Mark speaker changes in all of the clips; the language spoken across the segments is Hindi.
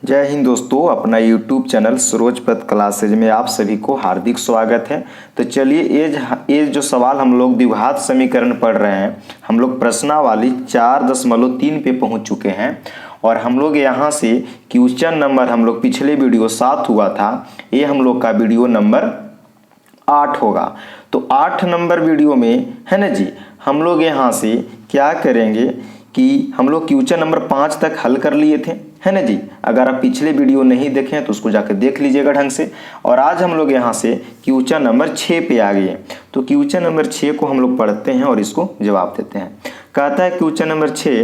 Speaker 1: जय हिंद दोस्तों, अपना YouTube चैनल सरोजपत क्लासेज में आप सभी को हार्दिक स्वागत है। तो चलिए ये जो सवाल हम लोग द्विघात समीकरण पढ़ रहे हैं, हम लोग प्रश्नावली 4.3 पे पहुंच चुके हैं और हम लोग यहाँ से क्वेश्चन नंबर हम लोग पिछले वीडियो 7 हुआ था, ये हम लोग का वीडियो नंबर 8 होगा। तो 8 नंबर वीडियो में है ना जी, हम लोग यहाँ से क्या करेंगे कि हम लोग क्वेश्चन नंबर 5 तक हल कर लिए थे, है ना जी। अगर आप पिछले वीडियो नहीं देखें तो उसको जाकर देख लीजिएगा ढंग से। और आज हम लोग यहाँ से क्वेश्चन नंबर 6 पे आ गए। तो क्वेश्चन नंबर 6 को हम लोग पढ़ते हैं और इसको जवाब देते हैं। कहता है क्वेश्चन नंबर 6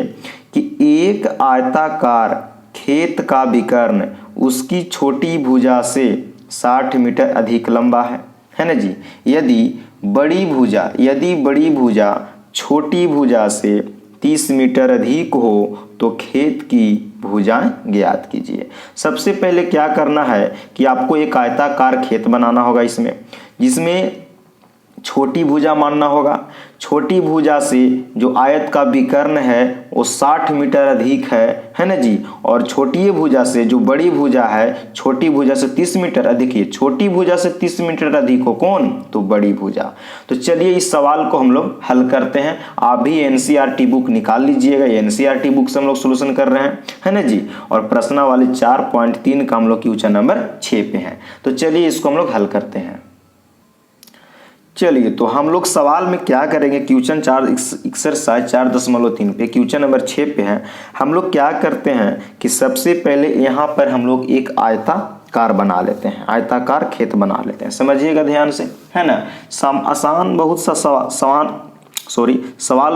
Speaker 1: कि एक आयताकार खेत का विकर्ण उसकी छोटी भुजा से 60 मीटर अधिक लंबा है ना जी। यदि बड़ी भुजा छोटी भुजा से 30 मीटर अधिक हो तो खेत की भुजाएं ज्ञात कीजिए। सबसे पहले क्या करना है कि आपको एक आयताकार खेत बनाना होगा जिसमें छोटी भुजा मानना होगा। छोटी भुजा से जो आयत का विकर्ण है वो 60 मीटर अधिक है ना जी। और छोटी भुजा से जो बड़ी भुजा है, छोटी भुजा से 30 मीटर अधिक है। छोटी भुजा से 30 मीटर अधिक हो कौन? तो बड़ी भुजा। तो चलिए इस सवाल को हम लोग हल करते हैं। आप भी एनसीईआरटी बुक निकाल लीजिएगा, एनसीईआरटी बुक से हम लोग सोल्यूशन कर रहे हैं, है ना जी। और प्रश्नावली 4.3 का हम लोग क्वेश्चन नंबर 6 पे है। तो चलिए इसको हम लोग हल करते हैं। चलिए तो हम लोग सवाल में क्या करेंगे, क्वेश्चन 4 एक्सरसाइज 4.3 पे क्वेश्चन नंबर 6 पे है। हम लोग क्या करते हैं कि सबसे पहले यहाँ पर हम लोग एक आयताकार बना लेते हैं, आयताकार खेत बना लेते हैं। समझिएगा ध्यान से, है ना। सवाल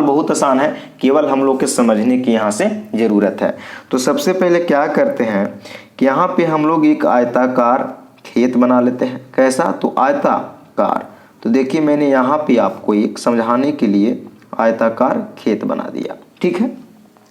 Speaker 1: बहुत आसान है, केवल हम लोग के समझने की यहाँ से ज़रूरत है। तो सबसे पहले क्या करते हैं कि यहाँ पे हम लोग एक आयताकार खेत बना लेते हैं। कैसा? तो आयताकार। तो देखिए मैंने यहाँ पे आपको एक समझाने के लिए आयताकार खेत बना दिया, ठीक है।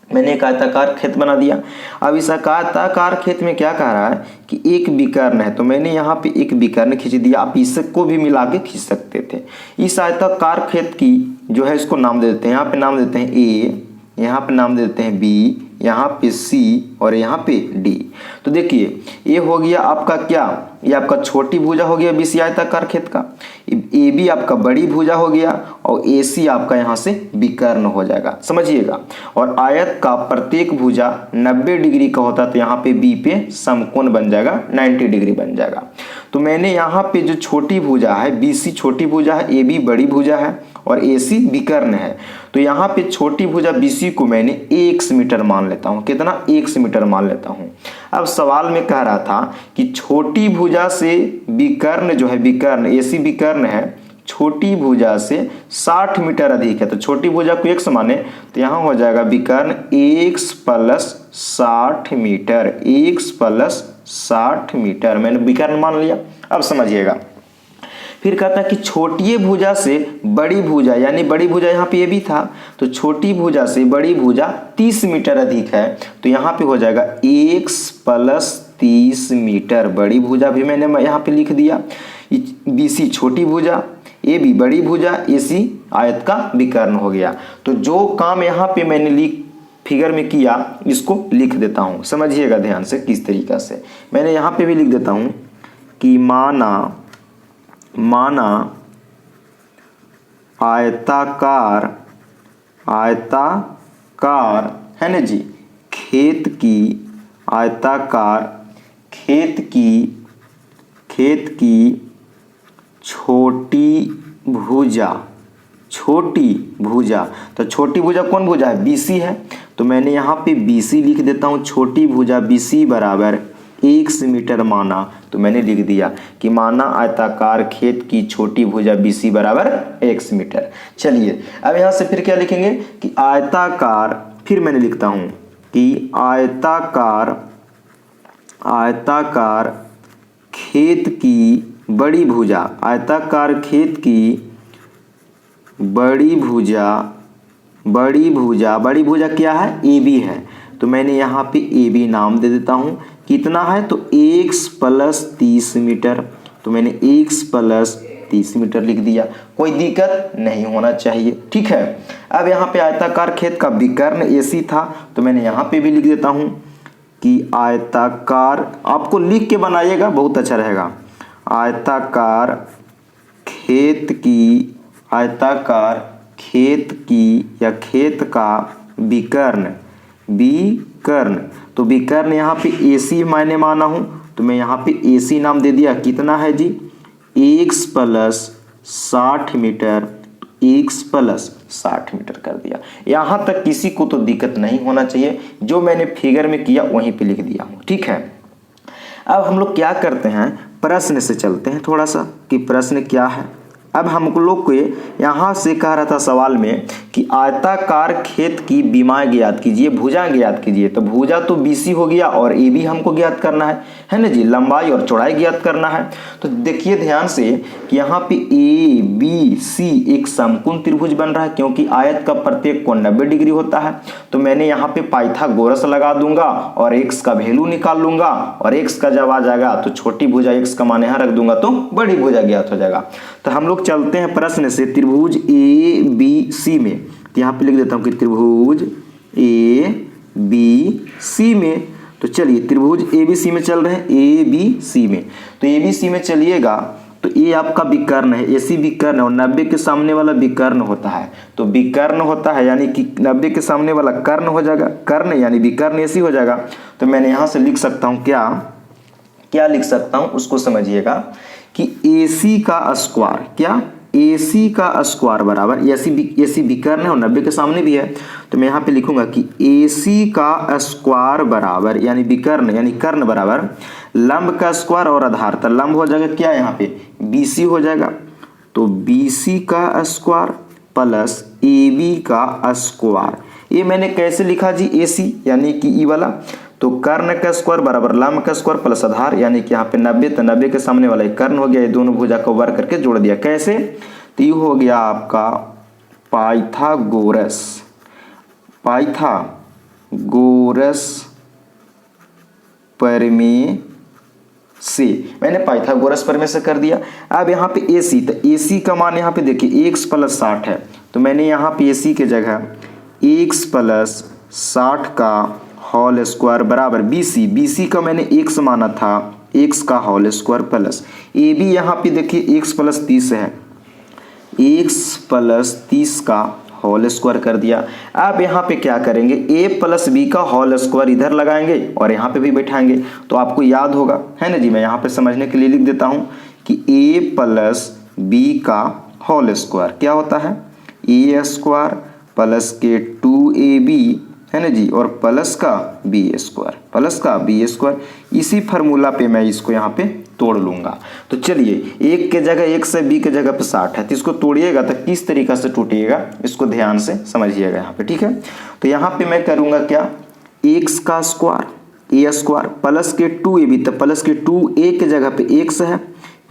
Speaker 1: मैंने एक आयताकार खेत बना दिया। अब इस आयताकार खेत में क्या कह रहा है कि एक विकर्ण है, तो मैंने यहाँ पे एक विकर्ण खींच दिया। आप इसको भी मिला के खींच सकते थे। इस आयताकार खेत की जो है इसको नाम दे देते हैं। यहाँ पे नाम देते हैं ए, यहाँ पे नाम देते हैं बी, यहाँ पे सी और यहाँ पे डी। तो देखिए ये हो गया आपका क्या, ये आपका छोटी भुजा हो गया बीसी आयताकार खेत का। ए बी आपका बड़ी भुजा हो गया और ए सी आपका यहाँ से विकर्ण हो जाएगा, समझिएगा। और आयत का प्रत्येक भुजा 90 डिग्री का होता है, तो यहाँ पे बी पे समकोण बन जाएगा, 90 डिग्री बन जाएगा। तो मैंने यहाँ पे जो छोटी भुजा है बी सी छोटी भुजा है, ए बी बड़ी भुजा है और ए सी विकर्ण है। तो यहाँ पे छोटी भुजा बी सी को मैंने 1 मीटर मान लेता हूँ। कितना? 1 मीटर मान लेता हूँ। अब सवाल में कह रहा था कि छोटी भुजा से विकर्ण जो है, विकर्ण ए सी विकर्ण है, छोटी भुजा से 60 मीटर अधिक है। तो छोटी भुजा को 1 माने तो यहाँ हो जाएगा विकर्ण 1 + 60 मीटर, 1 + 60 मीटर मैंने विकर्ण मान लिया। अब समझिएगा, फिर कहता है कि छोटी भुजा से बड़ी भुजा, यानी बड़ी भुजा यहाँ पे ये भी था, तो छोटी भुजा से बड़ी भुजा 30 मीटर अधिक है। तो यहाँ पे हो जाएगा 1 + 30 मीटर। बड़ी भुजा भी मैंने यहाँ पे लिख दिया। बी सी छोटी भुजा, ए बी बड़ी भुजा, ए सी आयत का विकर्ण हो गया। तो जो काम यहाँ पे मैंने फिगर में किया इसको लिख देता हूँ। समझिएगा ध्यान से किस तरीका से। मैंने यहाँ पे भी लिख देता हूँ कि माना आयताकार है ना जी, आयताकार खेत की छोटी भुजा। तो छोटी भुजा कौन भुजा है? बीसी है। तो मैंने यहाँ पे बीसी लिख देता हूँ। छोटी भुजा बीसी बराबर 1 मीटर माना। तो मैंने लिख दिया कि माना आयताकार खेत की छोटी भुजा बीसी बराबर 1 मीटर। चलिए अब यहाँ से फिर क्या लिखेंगे कि आयताकार, फिर मैंने लिखता हूँ कि आयताकार खेत की बड़ी भुजा, आयताकार खेत की बड़ी भुजा क्या है? ए बी है। तो मैंने यहाँ पे ए बी नाम दे देता हूँ। कितना है? तो 1 + 30 मीटर। तो मैंने 1 + 30 मीटर लिख दिया। कोई दिक्कत नहीं होना चाहिए, ठीक है। अब यहाँ पे आयताकार खेत का विकर्ण एसी था, तो मैंने यहाँ पे भी लिख देता हूँ कि आयताकार, आपको लिख के बनाइएगा बहुत अच्छा रहेगा, आयताकार खेत की या खेत का विकर्ण, तो विकर्ण यहाँ पे AC मैंने माना हूं, तो मैं यहाँ पे AC नाम दे दिया। कितना है जी, x plus 60 metre, x plus 60 metre कर दिया। यहाँ तक किसी को तो दिक्कत नहीं होना चाहिए, जो मैंने फिगर में किया वहीं पे लिख दिया हूँ, ठीक है। अब हम लोग क्या करते हैं, प्रश्न से चलते हैं थोड़ा सा कि प्रश्न क्या है। अब हम लोग को यहाँ से कह रहा था सवाल में कि आयताकार खेत की विमाएं ज्ञात कीजिए, भुजा ज्ञात कीजिए। तो भुजा तो BC हो गया और AB हमको ज्ञात करना है ना जी, लंबाई और चौड़ाई ज्ञात करना है। तो देखिए ध्यान से कि यहाँ पे ABC एक समकोण त्रिभुज बन रहा है, क्योंकि आयत का प्रत्येक कोण 90 डिग्री होता है। तो मैंने यहाँ पे पाइथागोरस लगा दूंगा और x का वैल्यू निकाल लूंगा, और x का जब आ जाएगा तो छोटी भुजा x का मान यहाँ रख दूंगा तो बड़ी भुजा ज्ञात हो जाएगा। तो हम लोग चलते हैं प्रश्न से, त्रिभुज ABC में, तो यहाँ पे लिख देता हूँ कि त्रिभुज ABC में, तो चलिए त्रिभुज ABC में चल रहे हैं, ABC में। तो ABC में चलिएगा तो ये आपका विकर्ण है, AC विकर्ण है, और 90 के सामने वाला विकर्ण होता है। तो विकर्ण होता है यानी कि 90 के सामने वाला कर्ण हो जाएगा, कर्ण यानी विकर्ण AC हो जाएगा। तो मैंने यहाँ से लिख सकता हूँ, क्या लिख सकता हूँ उसको समझिएगा कि AC का स्क्वायर, क्या AC का स्क्वायर बराबर, AC विकर्ण है और 90 के सामने भी है, तो मैं यहाँ पे लिखूंगा कि AC का स्क्वायर बराबर यानी विकर्ण यानी कर्ण बराबर लंब का स्क्वायर और आधार, तो लंब हो जाएगा क्या यहाँ पे BC हो जाएगा, तो BC का स्क्वायर प्लस AB का स्क्वायर। ये मैंने कैसे लिखा जी, AC यानी कि ई वाला, तो कर्ण का स्क्वायर बराबर लंब का स्क्वायर प्लस आधार, यानी कि यहाँ पे 90, तो 90 के सामने वाला कर्ण हो गया, ये दोनों भुजा को वर्ग करके जोड़ दिया। कैसे, तो ये हो गया आपका पाइथागोरस प्रमेय से, मैंने पाइथागोरस प्रमेय से कर दिया। अब यहाँ पे AC, तो AC का मान यहाँ पे देखिए x प्लस 60 है, तो मैंने यहाँ पे AC के जगह x प्लस 60 का होल स्क्वायर बराबर BC का मैंने x माना था, x का होल स्क्वायर प्लस AB, यहाँ पे देखिए x प्लस 30 है, x प्लस 30 का होल स्क्वायर कर दिया। अब यहाँ पे क्या करेंगे, a प्लस b का होल स्क्वायर इधर लगाएंगे और यहाँ पे भी बैठाएंगे, तो आपको याद होगा, है ना जी। मैं यहाँ पे समझने के लिए लिख देता हूँ कि a प्लस b का होल स्क्वायर क्या होता है, a स्क्वायर प्लस के 2ab, है ना जी, और प्लस का b स्क्वायर। इसी फार्मूला पे मैं इसको यहाँ पे तोड़ लूंगा। तो चलिए, एक के जगह 1 से b के जगह पे 60 है, तो इसको तोड़िएगा तो किस तरीका से टूटिएगा इसको ध्यान से समझिएगा यहाँ पे, ठीक है। तो यहाँ पे मैं करूँगा क्या, x का स्क्वायर a स्क्वायर प्लस के 2ab, तो प्लस के 2a के जगह पे x है,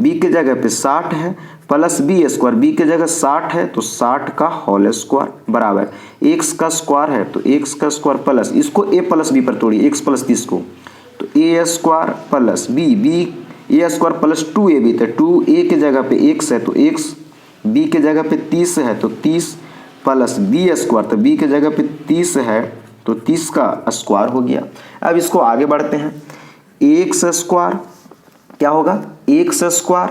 Speaker 1: b के जगह पे 60 है, प्लस b स्क्वायर, b के जगह 60 है तो 60 का होल स्क्वायर बराबर x का स्क्वायर है, तो x का स्क्वायर प्लस इसको a प्लस b पर तोड़िए, x प्लस 30 को, तो a square plus b a square plus 2ab, तो 2a के जगह पे x है तो x, b के जगह पे 30 है तो 30 प्लस b स्क्वायर, तो b के जगह पे 30 है तो 30 का स्क्वायर हो गया। अब इसको आगे बढ़ते हैं, x स्क्वायर क्या होगा, x स्क्वायर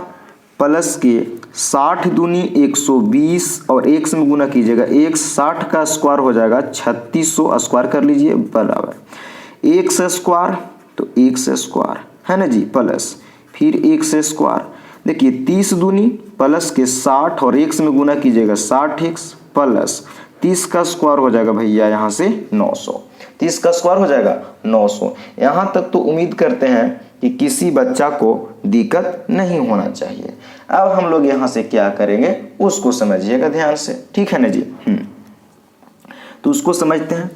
Speaker 1: प्लस के 60 दूनी 120 और x में गुना कीजिएगा, x 60 का स्क्वायर हो जाएगा 3600 स्क्वायर कर लीजिए बराबर x स्क्वायर, तो x स्क्वायर है ना जी, प्लस फिर x स्क्वायर, देखिए 30 दूनी प्लस के 60 और x में गुना कीजिएगा 60x प्लस 30 का स्क्वायर हो जाएगा भैया यहाँ से 900, 30 का स्क्वायर हो जाएगा 900। यहाँ तक तो उम्मीद करते हैं कि किसी बच्चा को दिक्कत नहीं होना चाहिए। अब हम लोग यहाँ से क्या करेंगे उसको समझिएगा ध्यान से, ठीक है ना जी। तो उसको समझते हैं,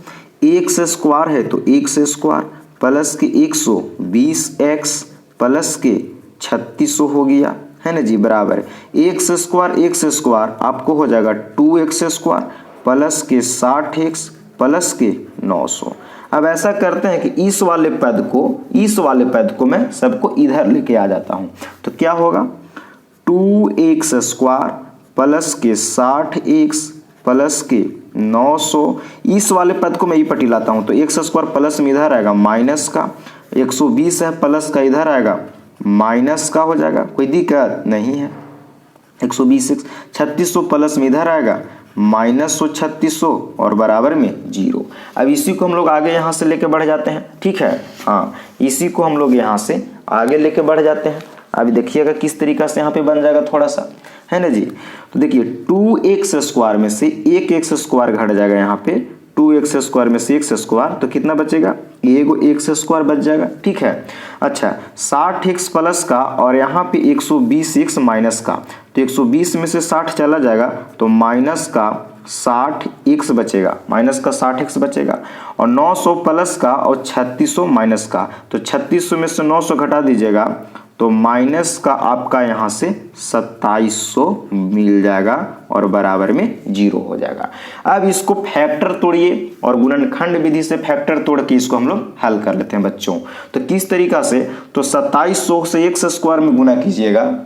Speaker 1: x स्क्वायर है तो x स्क्वायर प्लस के 120x प्लस के 3600 हो गया, है ना जी, बराबर x स्क्वायर आपको हो जाएगा 2x स्क्वायर प्लस के 60x प्लस के 900। अब ऐसा करते हैं कि इस वाले पद को मैं सबको इधर लेके आ जाता हूं, तो क्या होगा 2x स्क्वायर प्लस के 60x प्लस के 900, इस वाले पद को मैं ई पट्टी लाता हूँ तो एक्स स्क्वायर प्लस में इधर आएगा माइनस का, 120 है प्लस का इधर आएगा माइनस का हो जाएगा, कोई दिक्कत नहीं है। 120 3600 प्लस में इधर आएगा माइनस 3600 और बराबर में 0। अब इसी को हम लोग आगे यहाँ से लेके बढ़ जाते हैं, ठीक है। हाँ, इसी को हम लोग यहाँ से आगे लेके बढ़ जाते हैं। अभी देखिएगा किस तरीका से यहाँ पे बन जाएगा थोड़ा सा, है ना जी। तो देखिए 2x स्क्वायर में से एक एक्स स्क्वायर घट जाएगा, यहाँ पे 2x स्क्वायर में से एक्स स्क्वायर, तो कितना बचेगा, एगो एक्स स्क्वायर बच जाएगा, ठीक है। अच्छा 60x प्लस का और यहाँ पे 120x माइनस का, तो 120 में से 60 चला जाएगा तो माइनस का 60x बचेगा, माइनस का 60x बचेगा। और 900 प्लस का और 3600 माइनस का, तो 3600 में से 900 घटा दीजिएगा तो माइनस का आपका यहाँ से 2700 मिल जाएगा और बराबर में 0 हो जाएगा। अब इसको फैक्टर तोड़िए और गुणनखंड विधि से फैक्टर तोड़ के इसको हम लोग हल कर लेते हैं बच्चों। तो किस तरीका से, तो 2700 से एक्स स्क्वायर में गुना कीजिएगा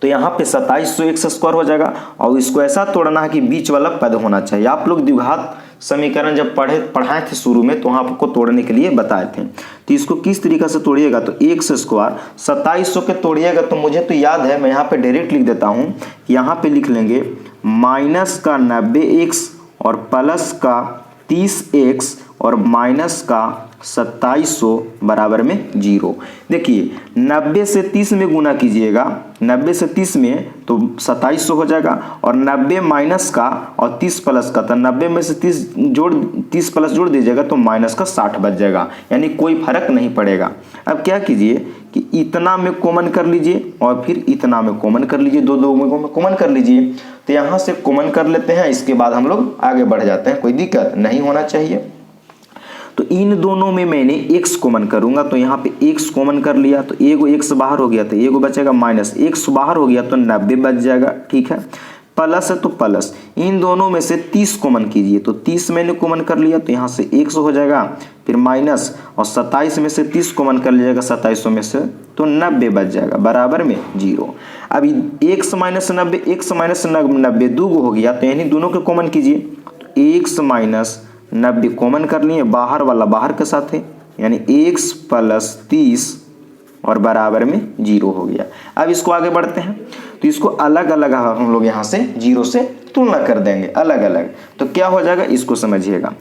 Speaker 1: तो यहाँ पे 2700 एक्स स्क्वायर हो जाएगा। और इसको ऐसा तोड़ना है कि बीच वाला पद होना चाहिए। आप लोग द्विघात समीकरण जब पढ़ाए थे शुरू में तो आपको तोड़ने के लिए बताए थे। तो इसको किस तरीका से तोड़िएगा, तो एक्स स्क्वायर 2700 के तोड़िएगा तो मुझे तो याद है, मैं यहाँ पे डायरेक्ट लिख देता हूँ। यहाँ पे लिख लेंगे माइनस का 90x और प्लस का 30x और माइनस का 2700 बराबर में 0। देखिए 90 से 30 में गुना कीजिएगा, 90 से 30 में तो 2700 हो जाएगा। और 90 माइनस का और 30 प्लस का, तो 90 में से 30 प्लस जोड़ दीजिएगा तो माइनस का 60 बच जाएगा, यानी कोई फर्क नहीं पड़ेगा। अब क्या कीजिए कि इतना में कॉमन कर लीजिए और फिर इतना में कॉमन कर लीजिए, दो में कॉमन कर लीजिए। तो यहाँ से कॉमन कर लेते हैं, इसके बाद हम लोग आगे बढ़ जाते हैं, कोई दिक्कत नहीं होना चाहिए। तो इन दोनों में मैंने x कॉमन करूंगा, तो यहाँ पे x कॉमन कर लिया तो एगो x बाहर हो गया तो एगो बचेगा माइनस, x बाहर हो गया तो 90 बच जाएगा, ठीक है। प्लस है तो प्लस, इन दोनों में से 30 कॉमन कीजिए, तो 30 मैंने कॉमन कर लिया तो यहाँ से 100 हो जाएगा, फिर माइनस और 27 में से 30 कॉमन कर लीजिएगा 2700 में से तो 90 बच जाएगा बराबर में 0। अभी x माइनस 90 x माइनस 90 दूगो हो गया, तो यानी दोनों के कॉमन कीजिए, तो x माइनस 90 कॉमन कर लिए, बाहर वाला बाहर के साथ है, यानी x प्लस 30 और बराबर में 0 हो गया। अब इसको आगे बढ़ते हैं, तो इसको अलग अलग हम लोग यहाँ से 0 से तुलना कर देंगे अलग अलग, तो क्या हो जाएगा इसको समझिएगा।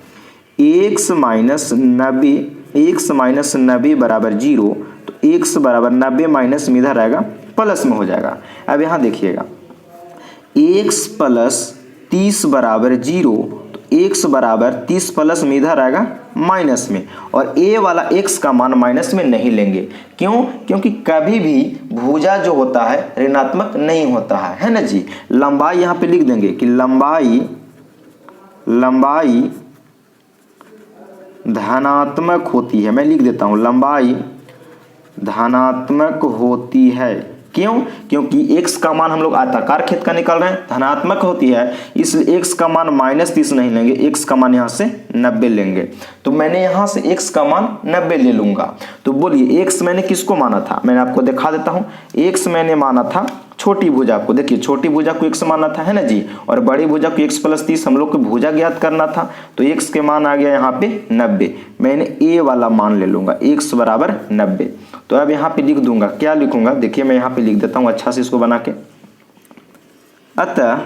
Speaker 1: x माइनस 90 बराबर 0, तो x बराबर 90 माइनस में इधर आएगा प्लस में हो जाएगा। अब यहाँ देखिएगा x प्लस 30 बराबर 0, x बराबर 30 प्लस में इधर आएगा माइनस में, और a वाला x का मान माइनस में नहीं लेंगे। क्यों? क्योंकि कभी भी भुजा जो होता है ऋणात्मक नहीं होता है ना जी। लंबाई यहाँ पे लिख देंगे कि लंबाई धनात्मक होती है, मैं लिख देता हूँ लंबाई धनात्मक होती है। क्यों? क्योंकि x का मान हम लोग आयताकार खेत का निकाल रहे हैं, धनात्मक होती है, इसलिए x का मान -30 नहीं लेंगे, x का मान यहाँ से 90 लेंगे। तो मैंने यहाँ से x का मान 90 ले लूंगा। तो बोलिए x मैंने किसको माना था, मैंने आपको दिखा देता हूँ। x मैंने माना था छोटी भुजा को, देखिए छोटी भुजा को x माना था, है ना जी, और बड़ी भुजा को x प्लस 30 हम लोग को भुजा ज्ञात करना था, तो x के मान आ गया यहाँ पे 90। मैंने a वाला मान ले लूंगा, x बराबर 90। तो अब यहाँ पे लिख दूंगा, क्या लिखूंगा, देखिए मैं यहाँ पे लिख देता हूँ अच्छा से इसको बना के। अतः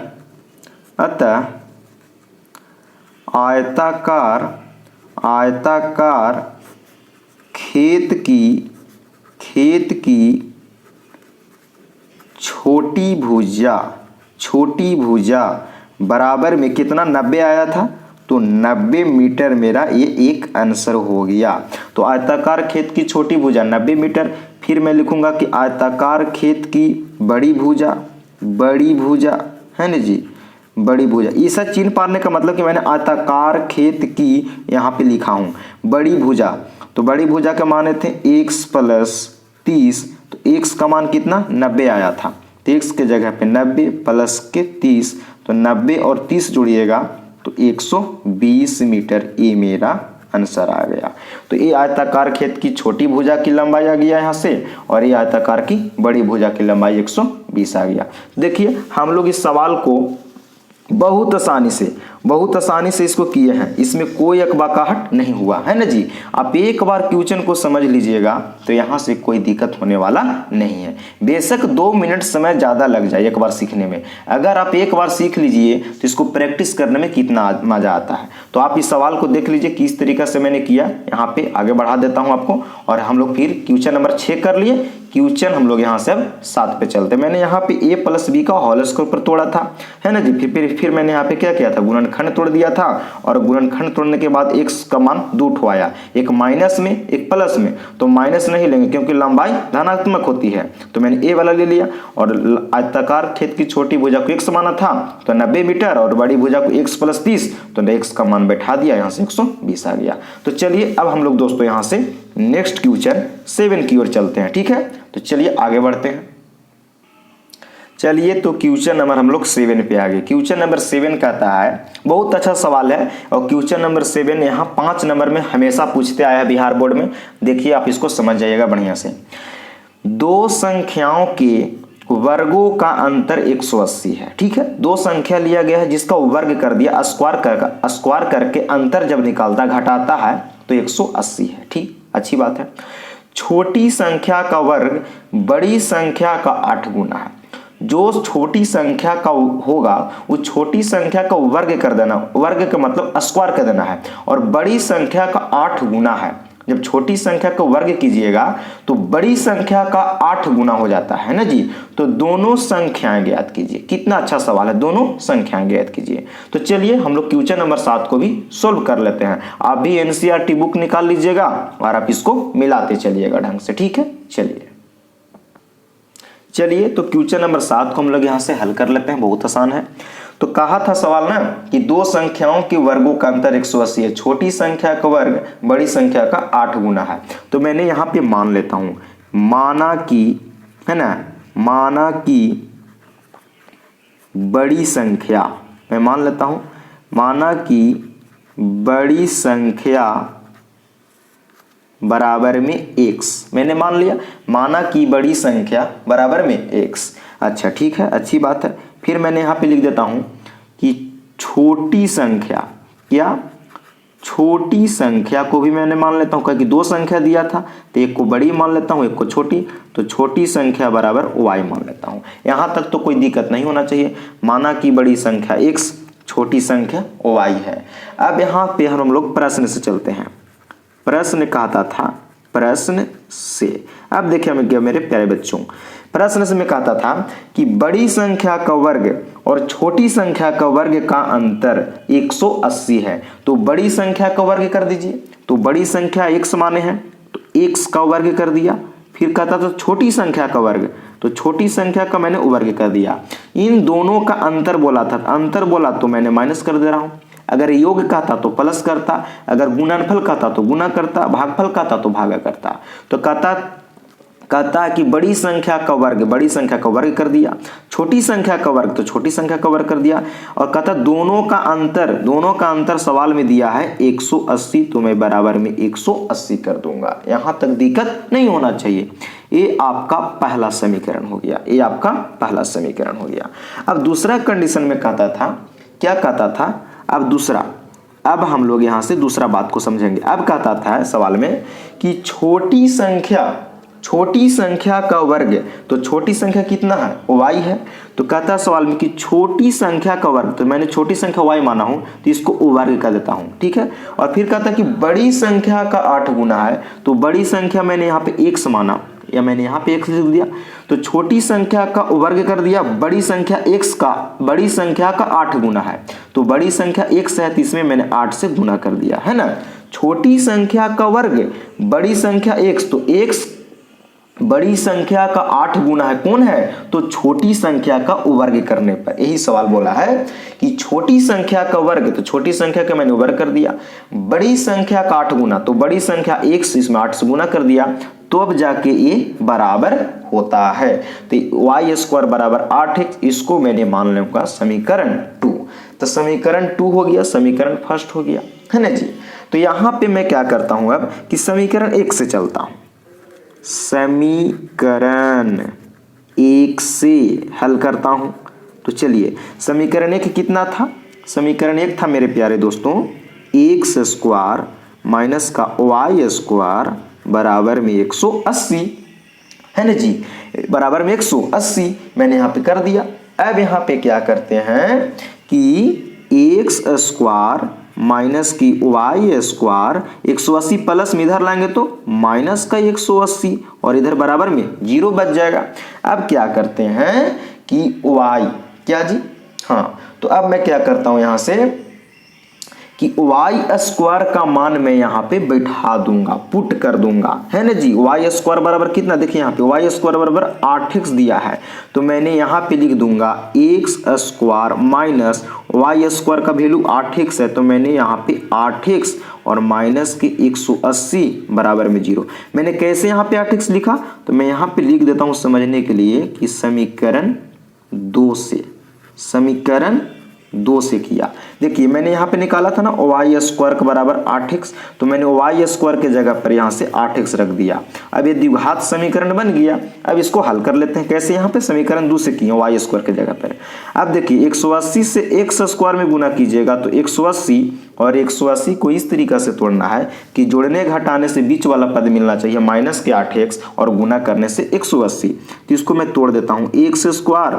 Speaker 1: आयताकार खेत की छोटी भुजा बराबर में कितना 90 आया था, तो 90 मीटर मेरा ये एक आंसर हो गया। तो आयताकार खेत की छोटी भुजा 90 मीटर। फिर मैं लिखूंगा कि आयताकार खेत की बड़ी भुजा है ना जी, बड़ी भुजा। ऐसा चिन्ह पारने का मतलब कि मैंने आयताकार खेत की यहाँ पे लिखा हूँ बड़ी भुजा, तो बड़ी भुजा के माने थे x प्लस 30, तो x का मान कितना 90 आया था, तो x के जगह पे 90 प्लस के 30, तो 90 और 30 जोड़िएगा तो 120 मीटर ये मेरा आंसर आ गया। तो ये आयताकार खेत की छोटी भुजा की लंबाई आ गया यहाँ से, और ये आयताकार की बड़ी भुजा की लंबाई 120 आ गया। देखिए हम लोग इस सवाल को बहुत आसानी से बहुत आसानी से इसको किए हैं, इसमें कोई अकबकाहट नहीं हुआ है ना जी। आप एक बार क्वेश्चन को समझ लीजिएगा तो यहाँ से कोई दिक्कत होने वाला नहीं है। बेशक 2 मिनट समय ज़्यादा लग जाए एक बार सीखने में, अगर आप एक बार सीख लीजिए तो इसको प्रैक्टिस करने में कितना मज़ा आता है। तो आप इस सवाल को देख लीजिए किस तरीके से मैंने किया, यहाँ पे आगे बढ़ा देता हूँ आपको। और हम लोग फिर क्वेश्चन नंबर 6 कर लिए, क्वेश्चन हम लोग यहाँ से अब 7 पे चलते। मैंने यहाँ पे a + b का होल स्क्वायर पर तोड़ा था, है ना जी। फिर मैंने यहाँ पे क्या किया था, गुणनखंड तोड़ दिया था। और गुणनखंड तोड़ने के बाद x का मान 2 ठो आया, एक माइनस में एक प्लस में। तो माइनस नहीं लेंगे क्योंकि लंबाई धनात्मक होती है, तो मैंने a वाला ले लिया। और आयताकार खेत की छोटी भुजा को x माना था तो 90 मीटर, और बड़ी भुजा को x + 30, तो x का मान बैठा दिया, यहाँ से 120 आ गया। तो चलिए अब हम लोग दोस्तों यहाँ से नेक्स्ट क्वेश्चन 7 की ओर चलते हैं, ठीक है। तो चलिए आगे बढ़ते हैं। चलिए तो क्वेश्चन नंबर हम लोग 7 पे आ गए। क्वेश्चन नंबर 7 कहता है, बहुत अच्छा सवाल है, और क्वेश्चन नंबर 7 यहाँ 5 नंबर में हमेशा पूछते आया है बिहार बोर्ड में। देखिए आप इसको समझ जाइएगा बढ़िया से। 2 संख्याओं के वर्गों का अंतर 180 है, ठीक है। 2 संख्या लिया गया है जिसका वर्ग कर दिया, स्क्वायर करके अंतर जब निकालता घटाता है तो 180 है, ठीक, अच्छी बात है। छोटी संख्या का वर्ग बड़ी संख्या का 8 गुना है। जो छोटी संख्या का होगा वो छोटी संख्या का वर्ग कर देना, वर्ग का मतलब स्क्वायर कर देना है, और बड़ी संख्या का 8 गुना है। जब छोटी संख्या का वर्ग कीजिएगा तो बड़ी संख्या का 8 गुना हो जाता है ना जी। तो दोनों संख्याएं ज्ञात कीजिए। कितना अच्छा सवाल है, दोनों संख्याएं ज्ञात कीजिए। तो चलिए हम लोग क्वेश्चन नंबर 7 को भी सोल्व कर लेते हैं। आप भी एनसीईआरटी बुक निकाल लीजिएगा और आप इसको मिलाते चलिएगा ढंग से, ठीक है। चलिए तो क्वेश्चन नंबर 7 को हम लोग यहाँ से हल कर लेते हैं, बहुत आसान है। तो कहा था सवाल ना कि 2 संख्याओं के वर्गों का अंतर 180 है, छोटी संख्या का वर्ग बड़ी संख्या का 8 गुना है। तो मैंने यहाँ पे मान लेता हूँ, माना कि, है ना, माना कि बड़ी संख्या, मैं मान लेता हूँ, माना कि बड़ी संख्या बराबर में x, मैंने मान लिया, माना कि बड़ी संख्या बराबर में x। अच्छा ठीक है, अच्छी बात है। फिर मैंने यहाँ पे लिख देता हूँ कि छोटी संख्या, क्या, छोटी संख्या को भी मैंने मान लेता हूँ, क्योंकि 2 संख्या दिया था तो एक को बड़ी मान लेता हूँ, एक को छोटी। तो छोटी संख्या बराबर y मान लेता हूँ। यहाँ तक तो कोई दिक्कत नहीं होना चाहिए। माना कि बड़ी संख्या x, छोटी संख्या y है। अब यहाँ पे हम लोग प्रश्न से चलते हैं। प्रश्न कहता था, प्रश्न से, अब देखिए मैं क्या मेरे प्यारे बच्चों, प्रश्न से मैं कहता था कि बड़ी संख्या का वर्ग और छोटी संख्या का वर्ग का अंतर 180 है। तो बड़ी संख्या का वर्ग कर दीजिए। तो बड़ी संख्या x माने हैं तो x का वर्ग कर दिया। फिर कहता था छोटी संख्या का वर्ग, तो छोटी संख्या का मैंने वर्ग कर दिया। इन दोनों का अंतर बोला था, अंतर बोला तो मैंने माइनस कर दे रहा हूँ। अगर योग कहता तो प्लस करता, अगर गुणनफल कहता तो गुना करता, भागफल कहता तो भागा करता। तो कहता कि बड़ी संख्या का वर्ग बड़ी संख्या का वर्ग कर दिया, छोटी संख्या का वर्ग तो छोटी संख्या का वर्ग कर दिया। और कहता दोनों का अंतर सवाल में दिया है 180, तो मैं बराबर में 180 कर दूंगा। यहां तक दिक्कत नहीं होना चाहिए। ये आपका पहला समीकरण हो गया, ये आपका पहला समीकरण हो गया। अब दूसरा कंडीशन में कहता था, क्या कहता था, अब दूसरा, अब हम लोग यहां से दूसरा बात को समझेंगे। अब कहता था सवाल में कि छोटी संख्या का वर्ग, तो छोटी संख्या कितना है, y है। तो कहता सवाल में कि छोटी संख्या का वर्ग, तो मैंने छोटी संख्या y माना हूं तो इसको वर्ग कर देता हूं, ठीक है। और फिर कहता कि बड़ी संख्या का 8 गुना है, तो बड़ी संख्या मैंने यहाँ पे x माना, या मैंने यहाँ पे x लिख दिया। तो छोटी संख्या का वर्ग कर दिया, बड़ी संख्या x का, बड़ी संख्या का 8 गुना है। तो बड़ी संख्या x है तो इसमें मैंने 8 से गुना कर दिया, है ना। छोटी संख्या का वर्ग बड़ी संख्या x, तो x बड़ी संख्या का 8 गुना है, कौन है, तो छोटी संख्या का वर्ग करने पर। यही सवाल बोला है कि छोटी संख्या का वर्ग, तो छोटी संख्या का मैंने वर्ग कर दिया, बड़ी संख्या का 8 गुना, तो बड़ी संख्या x, इसमें 8 से गुना कर दिया, तो अब जाके ये बराबर होता है। तो y² बराबर 8x, इसको मैंने मान लूंगा समीकरण 2। तो समीकरण 2 हो गया, समीकरण फर्स्ट हो गया, है ना जी। तो यहां पे मैं क्या करता हूं अब कि समीकरण 1 से चलता हूं, समीकरण 1 से हल करता हूं। तो चलिए समीकरण 1 कितना था, समीकरण 1 था मेरे प्यारे दोस्तों, एक्स स्क्वायर माइनस का वाई स्क्वायर बराबर में 180, है ना जी, बराबर में 180 मैंने यहाँ पे कर दिया। अब यहाँ पे क्या करते हैं कि एक्स स्क्वायर माइनस की वाई स्क्वायर 180 प्लस में इधर लाएंगे तो माइनस का 180 और इधर बराबर में 0 बच जाएगा। अब क्या करते हैं कि वाई क्या जी, हाँ, तो अब मैं क्या करता हूं यहां से कि वाई स्क्वायर का मान मैं यहाँ पे बैठा दूंगा, पुट कर दूंगा, है ना जी। वाई स्क्वायर बराबर कितना, देखिए यहाँ पे वाई स्क्वायर बराबर 8x दिया है, तो मैंने यहाँ पे लिख दूंगा x square minus y square का वैल्यू 8x है, तो मैंने यहाँ पे 8x और माइनस के 180 बराबर में 0। मैंने कैसे यहाँ पे 8x लिखा, तो मैं यहाँ पे लिख देता हूँ समझने के लिए कि समीकरण 2 से, समीकरण 2 से किया। देखिए मैंने यहाँ पे निकाला था ना वाई स्क्वायर के बराबर 8x, तो मैंने वाई स्क्वायर के जगह पर यहाँ से 8x रख दिया। अब ये द्विघात समीकरण बन गया। अब इसको हल कर लेते हैं कैसे, यहाँ पे समीकरण 2 से किए वाई स्क्वायर के जगह पर। अब देखिए 180 से एक्स स्क्वायर में गुना कीजिएगा तो 180 और 180 को इस तरीका से तोड़ना है कि जोड़ने घटाने से बीच वाला पद मिलना चाहिए माइनस के 8x और गुना करने से 180। तो इसको मैं तोड़ देता हूँ, एक्स स्क्वायर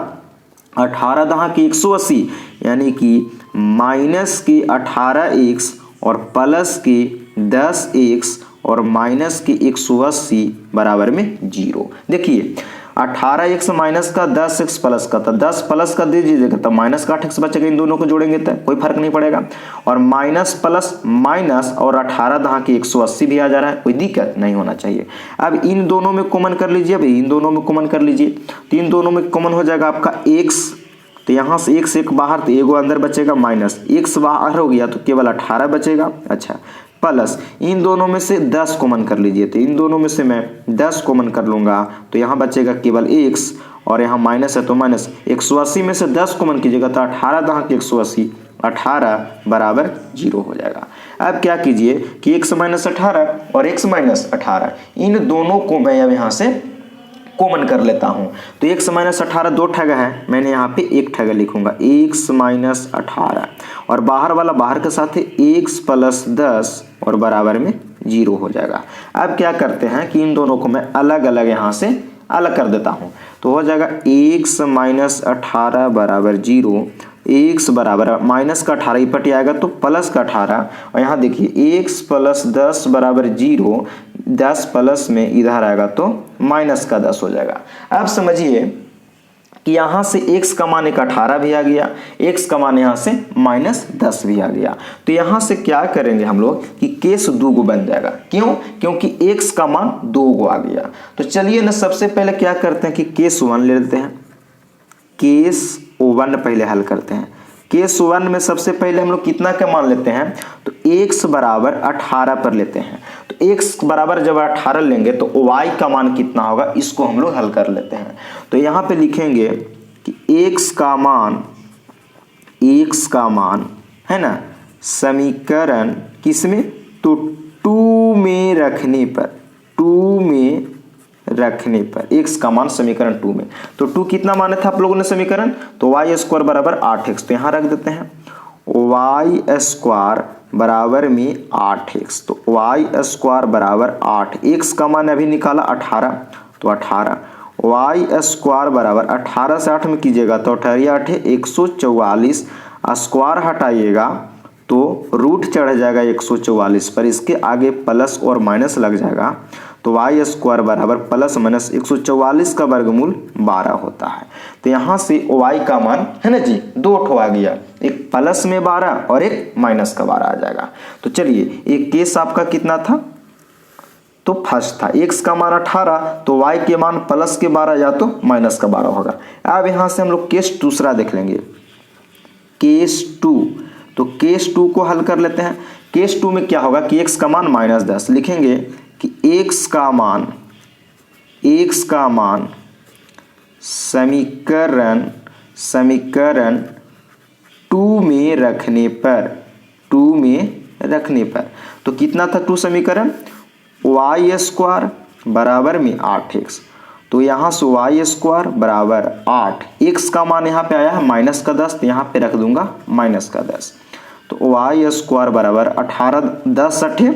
Speaker 1: 18 दहा की 180 यानी कि माइनस के 18x और प्लस के 10x और माइनस के 180 बराबर में 0। देखिए 18x माइनस का 10x प्लस का, तो 10 प्लस का दे दीजिएगा तो माइनस का 8x बचेगा, इन दोनों को जोड़ेंगे तो कोई फर्क नहीं पड़ेगा। और माइनस प्लस माइनस और 18 दहा की 180 भी आ जा रहा है, कोई दिक्कत नहीं होना चाहिए। अब इन दोनों में कॉमन कर लीजिए, अब इन दोनों में कॉमन कर लीजिए, तो इन दोनों में कॉमन हो जाएगा आपका x, तो यहाँ से x एक बाहर तो एगो अंदर बचेगा, माइनस x बाहर हो गया तो केवल 18 बचेगा। अच्छा, प्लस इन दोनों में से 10 कॉमन कर लीजिए, तो इन दोनों में से मैं 10 कॉमन कर लूँगा तो यहाँ बचेगा केवल x और यहाँ माइनस है तो माइनस। 180 में से 10 कॉमन कीजिएगा तो 18 दहा की 180, 18 बराबर 0 हो जाएगा। अब क्या कीजिए कि x माइनस 18 और x माइनस 18 इन दोनों को मैं अब यहाँ से कॉमन कर लेता हूं, तो x माइनस 18 दो ठगा है, मैंने यहाँ पे एक ठगा लिखूंगा x माइनस 18 और बाहर वाला बाहर के साथ x प्लस 10 और बराबर में 0 हो जाएगा। अब क्या करते हैं कि इन दोनों को मैं अलग अलग यहाँ से अलग कर देता हूँ, तो हो जाएगा x माइनस 18 बराबर 0, x बराबर माइनस का 18 ही पट आएगा तो प्लस का 18, और यहाँ देखिए x प्लस 10 बराबर 0, 10 प्लस में इधर आएगा तो माइनस का 10 हो जाएगा। अब समझिए कि यहाँ से x का मान एक 18 भी आ गया, x का मान यहाँ से माइनस 10 भी आ गया, तो यहाँ से क्या करेंगे हम लोग कि केस 2 गो बन जाएगा। क्यों? क्योंकि x का मान 2 गो आ गया। तो चलिए ना सबसे पहले क्या करते हैं कि केस 1 ले लेते हैं, केस 1 पहले हल करते हैं। केस 1 में सबसे पहले हम लोग कितना का मान लेते हैं, तो x बराबर 18 पर लेते हैं। तो x बराबर जब 18 लेंगे तो y का मान कितना होगा, इसको हम लोग हल कर लेते हैं। तो यहाँ पे लिखेंगे कि x का मान है ना, समीकरण किसमें, तो 2 में रखने पर, 2 में रखने पर x का मान समीकरण 2 में, तो 2 कितना माना था आप लोगों ने समीकरण, तो वाई स्क्वायर बराबर 8x, तो यहाँ रख देते हैं वाई स्क्वायर बराबर में 8x, तो वाई स्क्वायर बराबर 8, x का मान अभी निकाला 18, तो 18 वाई स्क्वायर बराबर 18 से 8 में कीजिएगा तो 18 144, स्क्वायर हटाइएगा तो रूट चढ़ जाएगा 144 पर, इसके आगे प्लस और माइनस लग जाएगा, तो वाई स्क्वायर बराबर प्लस माइनस 144 का वर्गमूल 12 होता है। तो यहाँ से y का मान है ना जी 2 ठो आ गया, एक प्लस में 12 और एक माइनस का 12 आ जाएगा। तो चलिए एक केस आपका कितना था, तो फर्स्ट था x का मान 18, तो y के मान प्लस के 12 या तो माइनस का 12 होगा। अब यहाँ से हम लोग केस दूसरा देख लेंगे, केस 2, तो केस 2 को हल कर लेते हैं। केस 2 में क्या होगा कि x का मान -10, लिखेंगे कि x का मान समीकरण 2 में रखने पर, तो कितना था 2 समीकरण, वाई स्क्वायर बराबर में 8x, तो यहाँ से वाई स्क्वायर बराबर 8, एक्स का मान यहाँ पे आया है -10, तो यहाँ पे रख दूंगा -10। तो वाई स्क्वायर बराबर 18, 10 अठे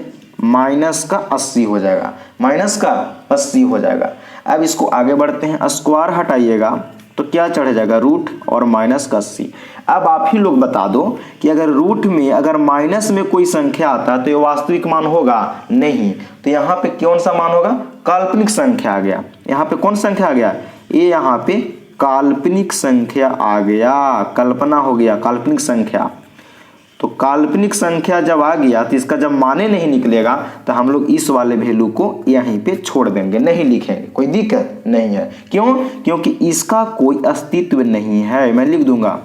Speaker 1: -80 हो जाएगा, -80 हो जाएगा। अब इसको आगे बढ़ते हैं, स्क्वायर हटाइएगा तो क्या चढ़ जाएगा, रूट और -80। अब आप ही लोग बता दो कि अगर रूट में अगर माइनस में कोई संख्या आता है तो ये वास्तविक मान होगा नहीं, तो यहाँ पे कौन सा मान होगा, काल्पनिक संख्या आ गया। यहाँ पे कौन संख्या आ गया, ये यहाँ पे काल्पनिक संख्या आ गया, कल्पना हो गया काल्पनिक संख्या। तो काल्पनिक संख्या जब आ गया तो इसका जब माने नहीं निकलेगा तो हम लोग इस वाले वैल्यू को यहीं पे छोड़ देंगे, नहीं लिखेंगे, कोई दिक्कत नहीं है। क्यों, क्योंकि इसका कोई अस्तित्व नहीं है। मैं लिख दूंगा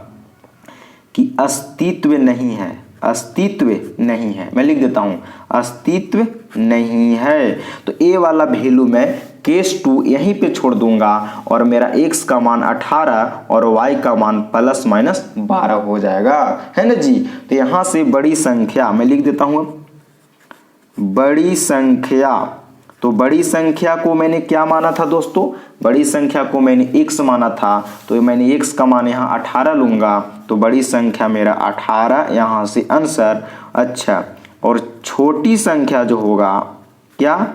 Speaker 1: कि अस्तित्व नहीं है, अस्तित्व नहीं है, मैं लिख देता हूं अस्तित्व नहीं है। तो ए वाला वैल्यू मैं केस 2 यहीं पे छोड़ दूंगा और मेरा x का मान 18 और y का मान ±12 हो जाएगा, है ना जी। तो यहां से बड़ी संख्या मैं लिख देता हूं, बड़ी संख्या। तो बड़ी संख्या को मैंने क्या माना था दोस्तों, बड़ी संख्या को मैंने x माना था, तो मैंने x का मान यहाँ 18 लूंगा, तो बड़ी संख्या मेरा 18 यहाँ से आंसर। अच्छा, और छोटी संख्या जो होगा, क्या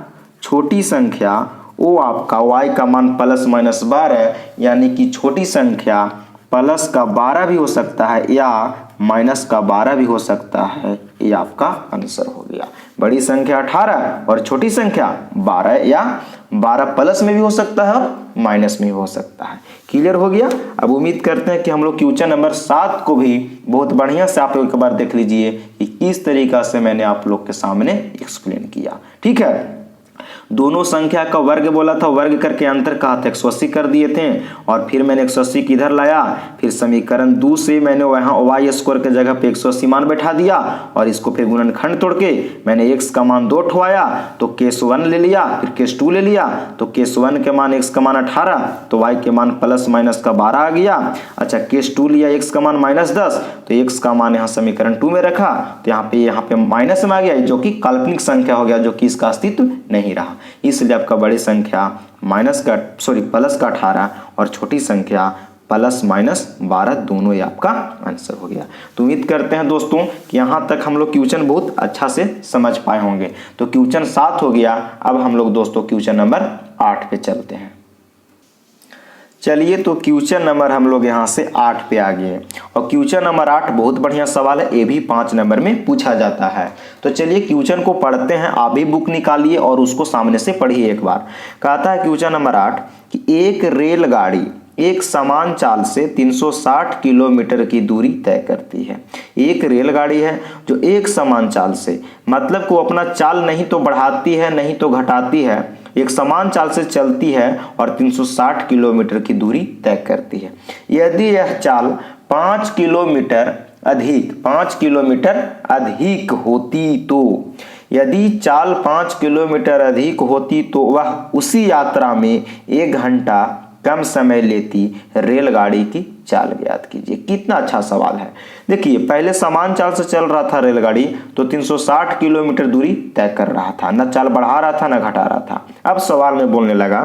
Speaker 1: छोटी संख्या, वो आपका y का मान ±12, यानी कि छोटी संख्या प्लस का 12 भी हो सकता है या माइनस का 12 भी हो सकता है, ये आपका आंसर हो गया। बड़ी संख्या 18 और छोटी संख्या 12, या 12 प्लस में भी हो सकता है और माइनस में भी हो सकता है। क्लियर हो गया। अब उम्मीद करते हैं कि हम लोग क्वेश्चन नंबर 7 को भी बहुत बढ़िया से आप एक बार देख लीजिए कि किस तरीका से मैंने आप लोग के सामने एक्सप्लेन किया। ठीक है, दोनों संख्या का वर्ग बोला था, वर्ग करके अंतर कहा था 180 कर दिए थे, और फिर मैंने 180 किधर लाया, फिर समीकरण 2 से मैंने वहाँ वाई स्क्वायर के जगह पे 180 मान बैठा दिया, और इसको फिर गुणनखंड तोड़ के मैंने x का मान 2 ठवाया, तो केस 1 ले लिया, फिर केस 2 ले लिया। तो केस 1 के मान x का मान 18, तो y के मान ± का 12 आ गया। अच्छा, केस 2 लिया, x का मान -10, तो x का मान यहाँ समीकरण 2 में रखा, तो यहाँ पे माइनस में आ गया, जो कि काल्पनिक संख्या हो गया, जो कि इसका अस्तित्व नहीं रहा। इसलिए आपका बड़ी संख्या प्लस का 18 और छोटी संख्या ±12 दोनों ही आपका आंसर हो गया। तो उम्मीद करते हैं दोस्तों कि यहाँ तक हम लोग क्वेश्चन बहुत अच्छा से समझ पाए होंगे। तो क्वेश्चन 7 हो गया। अब हम लोग दोस्तों क्वेश्चन नंबर 8 पे चलते हैं। चलिए, तो क्वेश्चन नंबर हम लोग यहाँ से 8 पे आ गए, और क्वेश्चन नंबर 8 बहुत बढ़िया सवाल है, ये भी 5 नंबर में पूछा जाता है। तो चलिए क्वेश्चन को पढ़ते हैं, आप भी बुक निकालिए और उसको सामने से पढ़िए एक बार। कहता है क्वेश्चन नंबर 8 कि एक रेलगाड़ी एक समान चाल से 360 किलोमीटर की दूरी तय करती है। एक रेलगाड़ी है जो एक समान चाल से, मतलब को अपना चाल नहीं तो बढ़ाती है नहीं तो घटाती है, एक समान चाल से चलती है और 360 किलोमीटर की दूरी तय करती है। यदि यह चाल 5 किलोमीटर अधिक होती तो, यदि चाल 5 किलोमीटर अधिक होती तो वह उसी यात्रा में 1 घंटा कम समय लेती रेलगाड़ी की चाल ज्ञात कीजिए। कितना अच्छा सवाल है। देखिए, पहले समान चाल से चल रहा था रेलगाड़ी, तो 360 किलोमीटर दूरी तय कर रहा था, न चाल बढ़ा रहा था न घटा रहा था। अब सवाल में बोलने लगा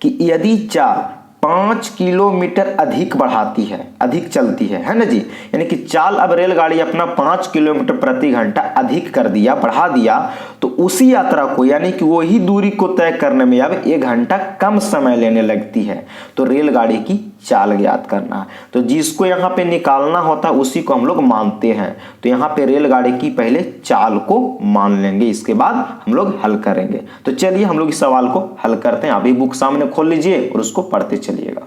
Speaker 1: कि यदि चाल 5 किलोमीटर अधिक बढ़ाती है, अधिक चलती है ना जी, यानी कि चाल अब रेलगाड़ी अपना 5 किलोमीटर प्रति घंटा अधिक कर दिया, बढ़ा दिया, तो उसी यात्रा को यानी कि वही दूरी को तय करने में अब 1 घंटा कम समय लेने लगती है। तो रेलगाड़ी की चाल ज्ञात करना है, तो जिसको यहाँ पे निकालना होता है उसी को हम लोग मानते हैं। तो यहाँ पे रेलगाड़ी की पहले चाल को मान लेंगे, इसके बाद हम लोग हल करेंगे। तो चलिए हम लोग इस सवाल को हल करते हैं। अभी बुक सामने खोल लीजिए और उसको पढ़ते चलिएगा।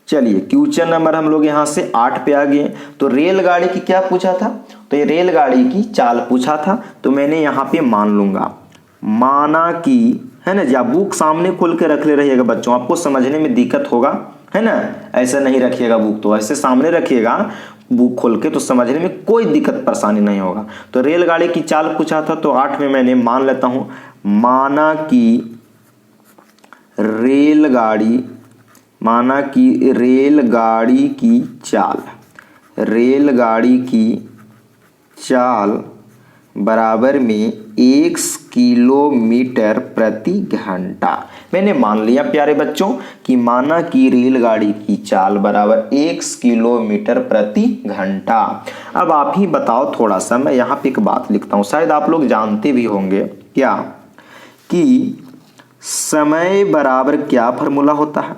Speaker 1: चलिए, क्वेश्चन नंबर हम लोग यहाँ से 8 पे आ गए। तो रेलगाड़ी की क्या पूछा था, तो ये रेलगाड़ी की चाल पूछा था, तो मैंने यहाँ पे मान लूंगा, माना कि, है ना जी। आप बुक सामने खोल के रख ले रहिएगा बच्चों, आपको समझने में दिक्कत होगा, है ना। ऐसा नहीं रखिएगा बुक, तो ऐसे सामने रखिएगा बुक खोल के, तो समझने में कोई दिक्कत परेशानी नहीं होगा। तो रेलगाड़ी की चाल पूछा था, तो 8 में मैंने मान लेता हूं, माना कि रेलगाड़ी की चाल बराबर में x किलोमीटर प्रति घंटा। मैंने मान लिया प्यारे बच्चों कि माना कि रेलगाड़ी की चाल बराबर 1 किलोमीटर प्रति घंटा। अब आप ही बताओ, थोड़ा सा मैं यहाँ पे एक बात लिखता हूँ, शायद आप लोग जानते भी होंगे क्या कि समय बराबर क्या फॉर्मूला होता है।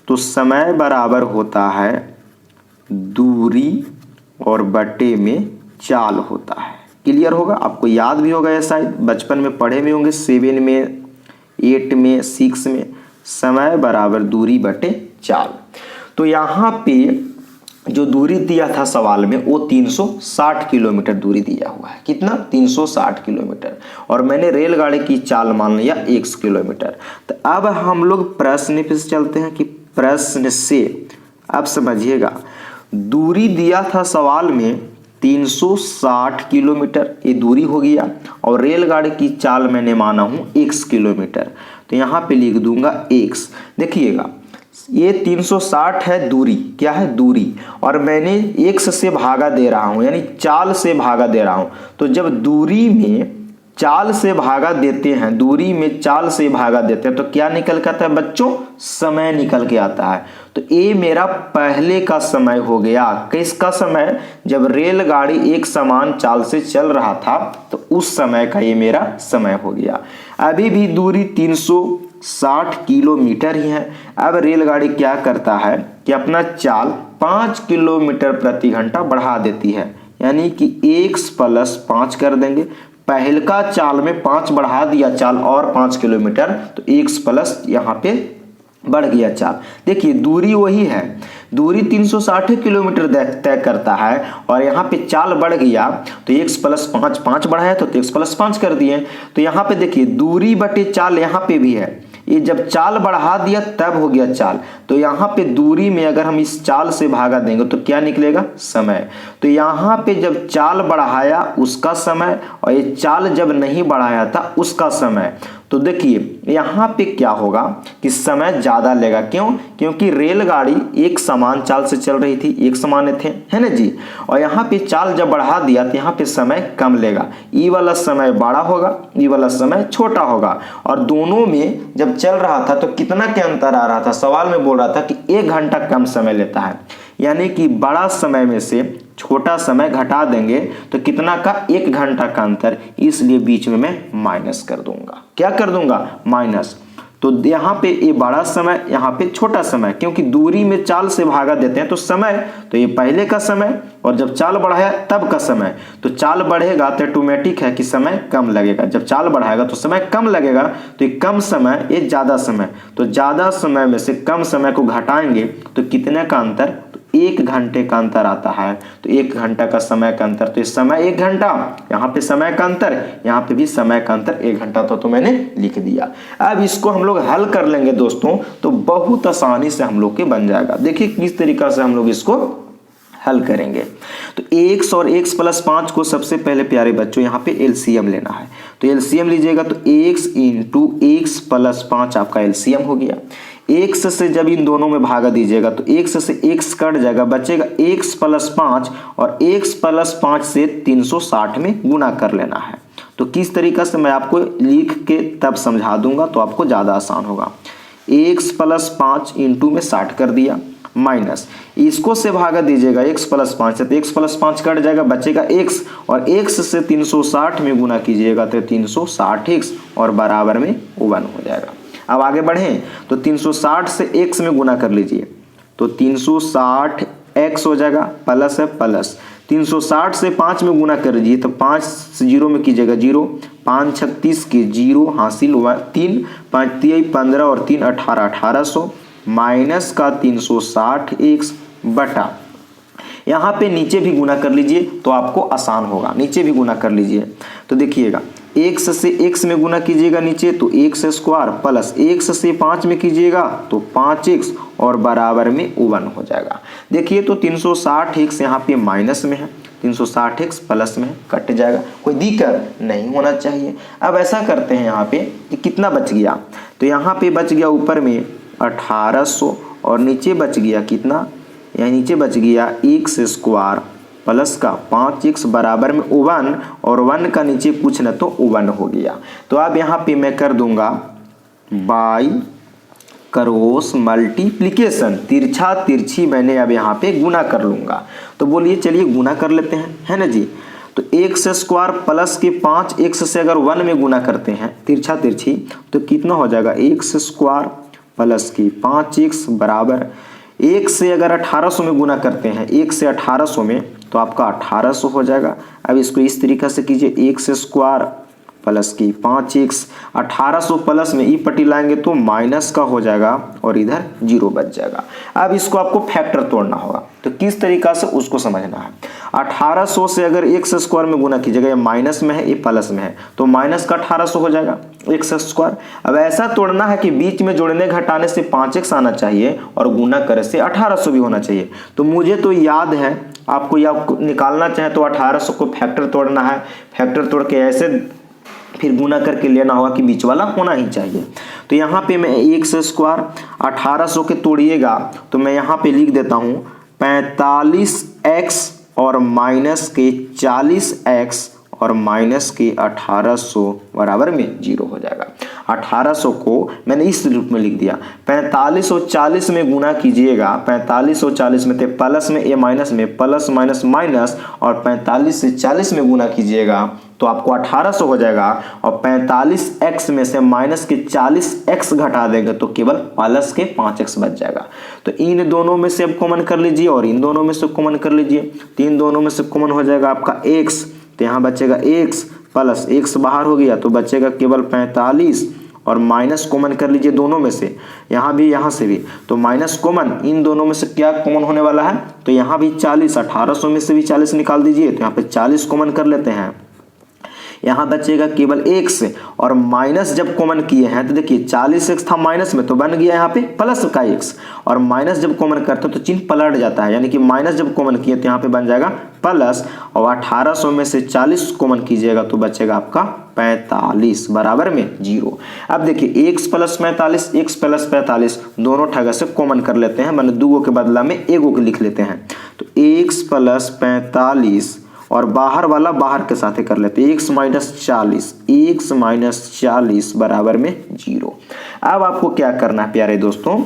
Speaker 1: तो समय बराबर होता है दूरी और बटे में चाल होता है। क्लियर होगा, आपको याद भी होगा, ये शायद बचपन में पढ़े भी होंगे, 7 में 8 में 6 में, समय बराबर दूरी बटे चाल। तो यहाँ पे जो दूरी दिया था सवाल में वो 360 किलोमीटर दूरी दिया हुआ है। कितना? 360 किलोमीटर। और मैंने रेलगाड़ी की चाल मान लिया 1 किलोमीटर। तो अब हम लोग प्रश्न पे चलते हैं कि प्रश्न से अब समझिएगा, दूरी दिया था सवाल में 360 किलोमीटर, ये दूरी हो गया, और रेलगाड़ी की चाल मैंने माना हूँ 1 किलोमीटर। तो यहाँ पे लिख दूंगा x। देखिएगा ये 360 है दूरी, क्या है? दूरी, और मैंने x से भागा दे रहा हूँ, यानी चाल से भागा दे रहा हूँ। तो जब दूरी में चाल से भागा देते हैं, दूरी में चाल से भागा देते हैं, तो क्या निकल के आता है बच्चों? समय निकल के आता है। तो ये मेरा पहले का समय हो गया। किसका समय? जब रेलगाड़ी एक समान चाल से चल रहा था, तो उस समय का ये मेरा समय हो गया। अभी भी दूरी 360 किलोमीटर ही है। अब रेलगाड़ी क्या करता है कि अपना चाल 5 किलोमीटर प्रति घंटा बढ़ा देती है, यानी कि x + 5 कर देंगे। पहल का चाल में 5 बढ़ा दिया चाल और 5 किलोमीटर, तो x प्लस यहाँ पे बढ़ गया चाल। देखिए दूरी वही है, दूरी 360 किलोमीटर तय करता है, और यहाँ पे चाल बढ़ गया तो x + 5, 5 बढ़ाया तो x + 5 कर दिए। तो यहाँ पे देखिए दूरी बटे चाल यहाँ पे भी है, ये जब चाल बढ़ा दिया तब हो गया चाल। तो यहाँ पे दूरी में अगर हम इस चाल से भागा देंगे तो क्या निकलेगा? समय। तो यहाँ पे जब चाल बढ़ाया उसका समय, और ये चाल जब नहीं बढ़ाया था उसका समय। तो देखिए यहाँ पे क्या होगा कि समय ज़्यादा लेगा। क्यों? क्योंकि रेलगाड़ी एक समान चाल से चल रही थी, एक समान थे, है ना जी। और यहाँ पे चाल जब बढ़ा दिया तो यहाँ पे समय कम लेगा, ई वाला समय बड़ा होगा, ई वाला समय छोटा होगा। और दोनों में जब चल रहा था तो कितना के अंतर आ रहा था? सवाल में बोल रहा था कि 1 घंटा कम समय लेता है, यानी कि बड़ा समय में से छोटा समय घटा देंगे तो कितना का? 1 घंटा का अंतर। इसलिए बीच में मैं माइनस कर दूंगा। क्या कर दूंगा? माइनस। तो यहाँ पे ये बड़ा समय, यहाँ पे छोटा समय, क्योंकि दूरी में चाल से भागा देते हैं तो समय, तो ये पहले का समय, और जब चाल बढ़ाया तब का समय। तो चाल बढ़ेगा तो ऑटोमेटिक है कि समय कम लगेगा, जब चाल बढ़ाएगा तो समय कम लगेगा। तो ये कम समय, ये ज़्यादा समय, तो ज़्यादा समय में से कम समय को घटाएंगे तो कितने का अंतर? तो 1 घंटे का अंतर आता है। तो 1 घंटा का समय का अंतर, तो ये समय 1 घंटा, यहाँ पे समय का अंतर, यहाँ पे भी समय का अंतर 1 घंटा, तो मैंने लिख दिया। अब इसको हम लोग हल कर लेंगे दोस्तों, तो बहुत आसानी से हम लोग के बन जाएगा। देखिए किस तरीका से हम लोग इसको हल करेंगे। तो x और x + 5 को सबसे पहले प्यारे बच्चों यहाँ पे एलसीएम लेना है। तो एलसीएम लीजिएगा तो x × x + 5 आपका एलसीएम हो गया। x से जब इन दोनों में भागा दीजिएगा तो x से x कट जाएगा, बचेगा x + 5, और x + 5 से 360 में गुना कर लेना है। तो किस तरीका से मैं आपको लिख के तब समझा दूंगा तो आपको ज़्यादा आसान होगा। x + 5 × में 60 कर दिया, माइनस इसको से भागा दीजिएगा x + 5 से, तो x + 5 कट जाएगा, बचेगा x, और x से 360 में गुना कीजिएगा तो 360x, और बराबर में 1 हो जाएगा। अब आगे बढ़ें तो 360 से x में गुना कर लीजिए तो 360x हो जाएगा, प्लस है प्लस। 360 से 5 में गुना कर लीजिए तो 5 से 0 में कीजिएगा 0, 5 × 36 के 0 हासिल हुआ 3, 5 × 3 = 15 और 3 = 18, 1800 माइनस का 360x बटा, यहाँ पे नीचे भी गुना कर लीजिए तो आपको आसान होगा, नीचे भी गुना कर लीजिए। तो देखिएगा x से x में गुना कीजिएगा नीचे तो x² प्लस x से 5 में कीजिएगा तो 5x, और बराबर में 1 हो जाएगा। देखिए तो 360x यहाँ पे माइनस में है, 360x प्लस में कट जाएगा, कोई दिक्कत नहीं होना चाहिए। अब ऐसा करते हैं यहाँ पे कि कितना बच गया, तो यहाँ पे बच गया ऊपर में 1800, और नीचे बच गया कितना, यहाँ नीचे बच गया x² प्लस का 5x बराबर में 1 और 1 का नीचे कुछ न तो 1 हो गया। तो अब यहाँ पे मैं कर दूंगा बाई क्रॉस मल्टीप्लिकेशन, तिरछा तिरछी मैंने अब यहाँ पे गुना कर लूँगा। तो बोलिए चलिए गुना कर लेते हैं, है ना जी। तो एक्स स्क्वायर प्लस के 5x से अगर 1 में गुना करते हैं तिरछा तिरछी तो कितना हो जाएगा, एक्स स्क्वायर प्लस की 5x बराबर 1 से अगर 1800 में गुना करते हैं 1 से 1800 में तो आपका 1800 हो जाएगा। अब इसको इस तरीक़ा से कीजिए, एक्स स्क्वायर प्लस की 5x 1800 प्लस में ई पट्टी लाएंगे तो माइनस का हो जाएगा और इधर 0 बच जाएगा। अब इसको आपको फैक्टर तोड़ना होगा, तो किस तरीका से उसको समझना है। 1800 से अगर एक्स स्क्वायर में गुना कीजिएगा, ये माइनस में है ये प्लस में है तो माइनस का 1800 हो जाएगा एक्स स्क्वायर। अब ऐसा तोड़ना है कि बीच में जोड़ने घटाने से 5x आना चाहिए और गुना करे से 1800 भी होना चाहिए। तो मुझे तो याद है, आपको या निकालना चाहे तो 1800 को फैक्टर तोड़ना है, फैक्टर तोड़ के ऐसे फिर गुना करके लेना होगा कि बीच वाला होना ही चाहिए। तो यहाँ पे मैं एक्स स्क्वायर 1800 के तोड़िएगा तो मैं यहाँ पे लिख देता हूँ 45x और माइनस के 40x और माइनस के 1800 बराबर में 0 हो जाएगा। 1800 को मैंने इस रूप में लिख दिया, 45 और 40 में गुना कीजिएगा, 45 और 40 में थे प्लस में ए माइनस में प्लस माइनस माइनस और 45 से 40 में गुना कीजिएगा तो आपको 1800 हो जाएगा और 45x में से माइनस के 40x घटा देंगे तो केवल प्लस के 5x बच जाएगा। तो इन दोनों में से अब कॉमन कर लीजिए और इन दोनों में से कॉमन कर लीजिए, तो इन दोनों में से कॉमन हो जाएगा आपका x, तो यहाँ बचेगा x प्लस x बाहर हो गया तो बचेगा केवल 45 और माइनस कॉमन कर लीजिए दोनों में से, यहाँ भी यहाँ से भी, तो माइनस कॉमन, इन दोनों में से क्या कॉमन होने वाला है, तो यहाँ भी 40, 1800 में से भी 40 निकाल दीजिए तो यहाँ पे 40 कॉमन कर लेते हैं, यहाँ बचेगा केवल x और माइनस जब कॉमन किए हैं तो देखिए 40x था माइनस में तो बन गया यहाँ पे प्लस का x और माइनस जब कॉमन करते हैं तो चिन्ह पलट जाता है, यानी कि माइनस जब कॉमन किए तो यहाँ पे बन जाएगा प्लस और 1800 में से 40 कॉमन कीजिएगा तो बचेगा आपका 45 बराबर में 0। अब देखिए x प्लस 45 x प्लस 45 दोनों ठगा से कॉमन कर लेते हैं, मैंने दूगो के बदला में एगो के लिख लेते हैं। तो x प्लस 45 और बाहर वाला बाहर के साथ कर लेते हैं, x माइनस 40 बराबर में 0। अब आपको क्या करना है प्यारे दोस्तों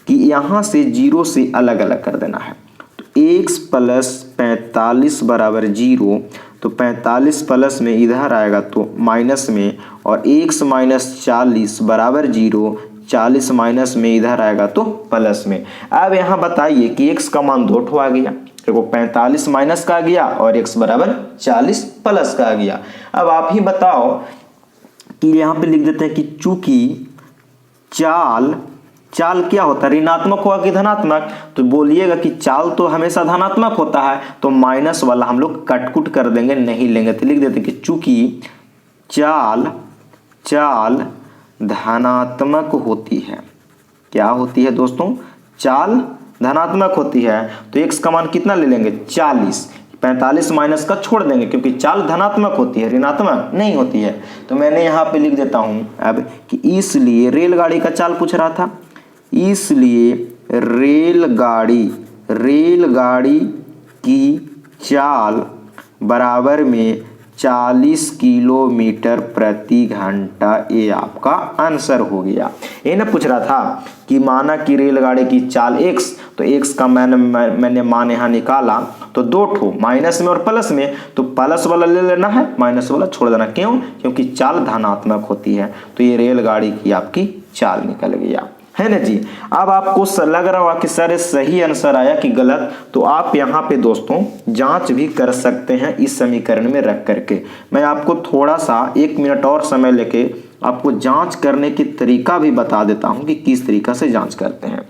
Speaker 1: कि यहाँ से 0 से अलग अलग कर देना है। तो x प्लस 45 बराबर 0, तो 45 प्लस में इधर आएगा तो माइनस में और x माइनस 40 बराबर 0, 40 माइनस में इधर आएगा तो प्लस में। अब यहाँ बताइए कि x का मान 2 आ गया, देखो 45 माइनस का आ गया और x बराबर 40 प्लस का आ गया। अब आप ही बताओ कि यहाँ पे लिख देते हैं कि चूंकि चाल क्या होता है, ऋणात्मक होगा कि धनात्मक, तो बोलिएगा कि चाल तो हमेशा धनात्मक होता है तो माइनस वाला हम लोग कटकुट कर देंगे, नहीं लेंगे, तो लिख देते हैं कि चूंकि चाल धनात्मक होती है, क्या होती है दोस्तों, चाल धनात्मक होती है तो x का मान कितना ले लेंगे 40, 45 माइनस का छोड़ देंगे क्योंकि चाल धनात्मक होती है ऋणात्मक नहीं होती है। तो मैंने यहाँ पे लिख देता हूँ अब कि इसलिए रेलगाड़ी का चाल पूछ रहा था, इसलिए रेलगाड़ी की चाल बराबर में 40 किलोमीटर प्रति घंटा, ये आपका आंसर हो गया। ये ना पूछ रहा था कि माना कि रेलगाड़ी की चाल x, तो x का मैंने मान यहाँ निकाला तो 2 ठो माइनस में और प्लस में, तो प्लस वाला ले लेना है माइनस वाला छोड़ देना, क्यों, क्योंकि चाल धनात्मक होती है। तो ये रेलगाड़ी की आपकी चाल निकल गया, है ना जी। अब आपको लग रहा होगा कि सर सही आंसर आया कि गलत, तो आप यहाँ पे दोस्तों जांच भी कर सकते हैं इस समीकरण में रख करके। मैं आपको थोड़ा सा 1 मिनट और समय लेके आपको जांच करने की तरीका भी बता देता हूँ कि किस तरीका से जांच करते हैं।